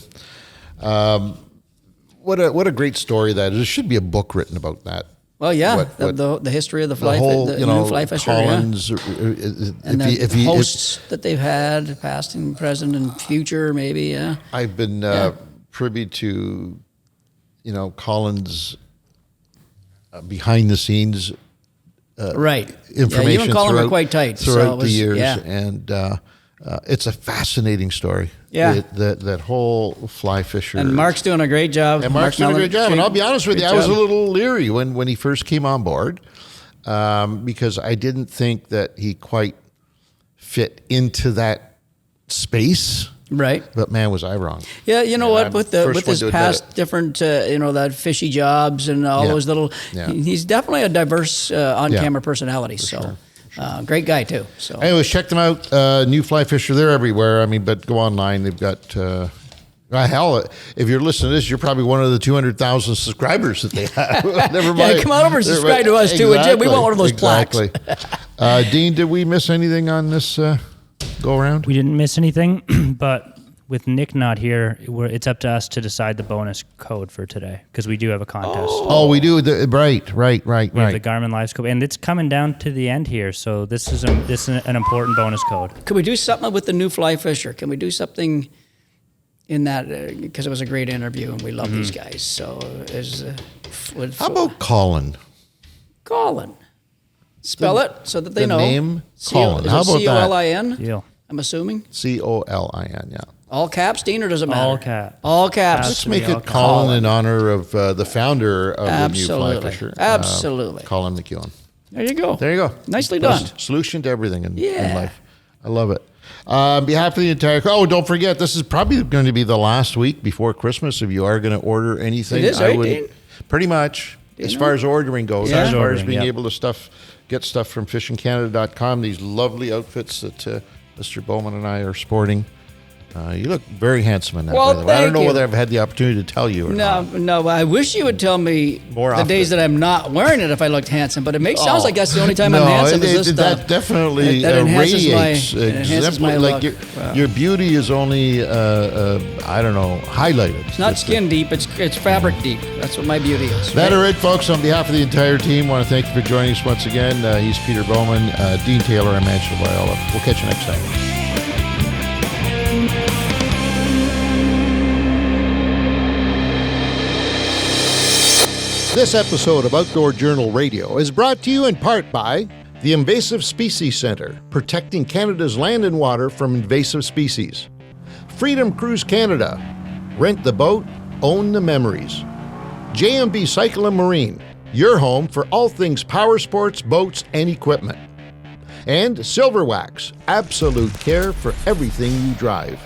What a great story that is. There should be a book written about that. Well, yeah, the history of the fly, the new fly fisher, Collins, and the hosts that they've had, past and present and future, maybe. Yeah, I've been privy to, Collins behind the scenes, right? Information. You and Colin are quite tight throughout the years, and it's a fascinating story. Yeah, that whole fly fisher. And Mark's doing a great job. And Mark's doing a great job. And I'll be honest with you, I was a little leery when he first came on board, because I didn't think that he quite fit into that space. Right. But man, was I wrong. Yeah, with his past different, that fishy jobs and all those little, he's definitely a diverse on-camera personality. So. Sure. Great guy too. So, anyways, check them out. New Fly Fisher, they're everywhere. But go online. They've got hell. If you're listening to this, you're probably one of the 200,000 subscribers that they have. Never mind. Come on over and subscribe to us too. We want one of those plaques. Dean, did we miss anything on this go around? We didn't miss anything, but with Nick not here, it's up to us to decide the bonus code for today, because we do have a contest. Oh, we do. Right. We have the Garmin Live Scope, and it's coming down to the end here, so this is an important bonus code. Could we do something with the new fly fisher? Can we do something in that? Because it was a great interview, and we love these guys. So, how about Colin? Colin. Spell it so that they know. Name Colin. How about Colin? Yeah. I'm assuming. Colin. Yeah. All caps, Dean, or does it matter? All caps. All caps. Let's make it Colin in honor of the founder of the new fly fisher. Absolutely. Colin McKeown. There you go. There you go. Nicely done. Solution to everything in life. I love it. On behalf of the entire... Oh, don't forget, this is probably going to be the last week before Christmas if you are going to order anything. It is, right, Dean? Pretty much, as far as ordering goes. Yeah. As far as being able to get stuff from fishingcanada.com, these lovely outfits that Mr. Bowman and I are sporting. You look very handsome in that. Well, by the way. I don't know you. whether I've had the opportunity to tell you or not. No. I wish you would tell me More the often. days that I'm not wearing it if I looked handsome. But it sounds like that's the only time I'm handsome is this stuff. That definitely that radiates. enhances my like look. your beauty is only, I don't know, highlighted. It's not skin deep. It's fabric deep. That's what my beauty is. That are it, folks. On behalf of the entire team, want to thank you for joining us once again. He's Peter Bowman, Dean Taylor, I'm Angela Viola. We'll catch you next time. This episode of Outdoor Journal Radio is brought to you in part by the Invasive Species Centre, protecting Canada's land and water from invasive species. Freedom Cruise Canada, rent the boat, own the memories. JMB Cycle and Marine, your home for all things power sports, boats, and equipment. And Silverwax, absolute care for everything you drive.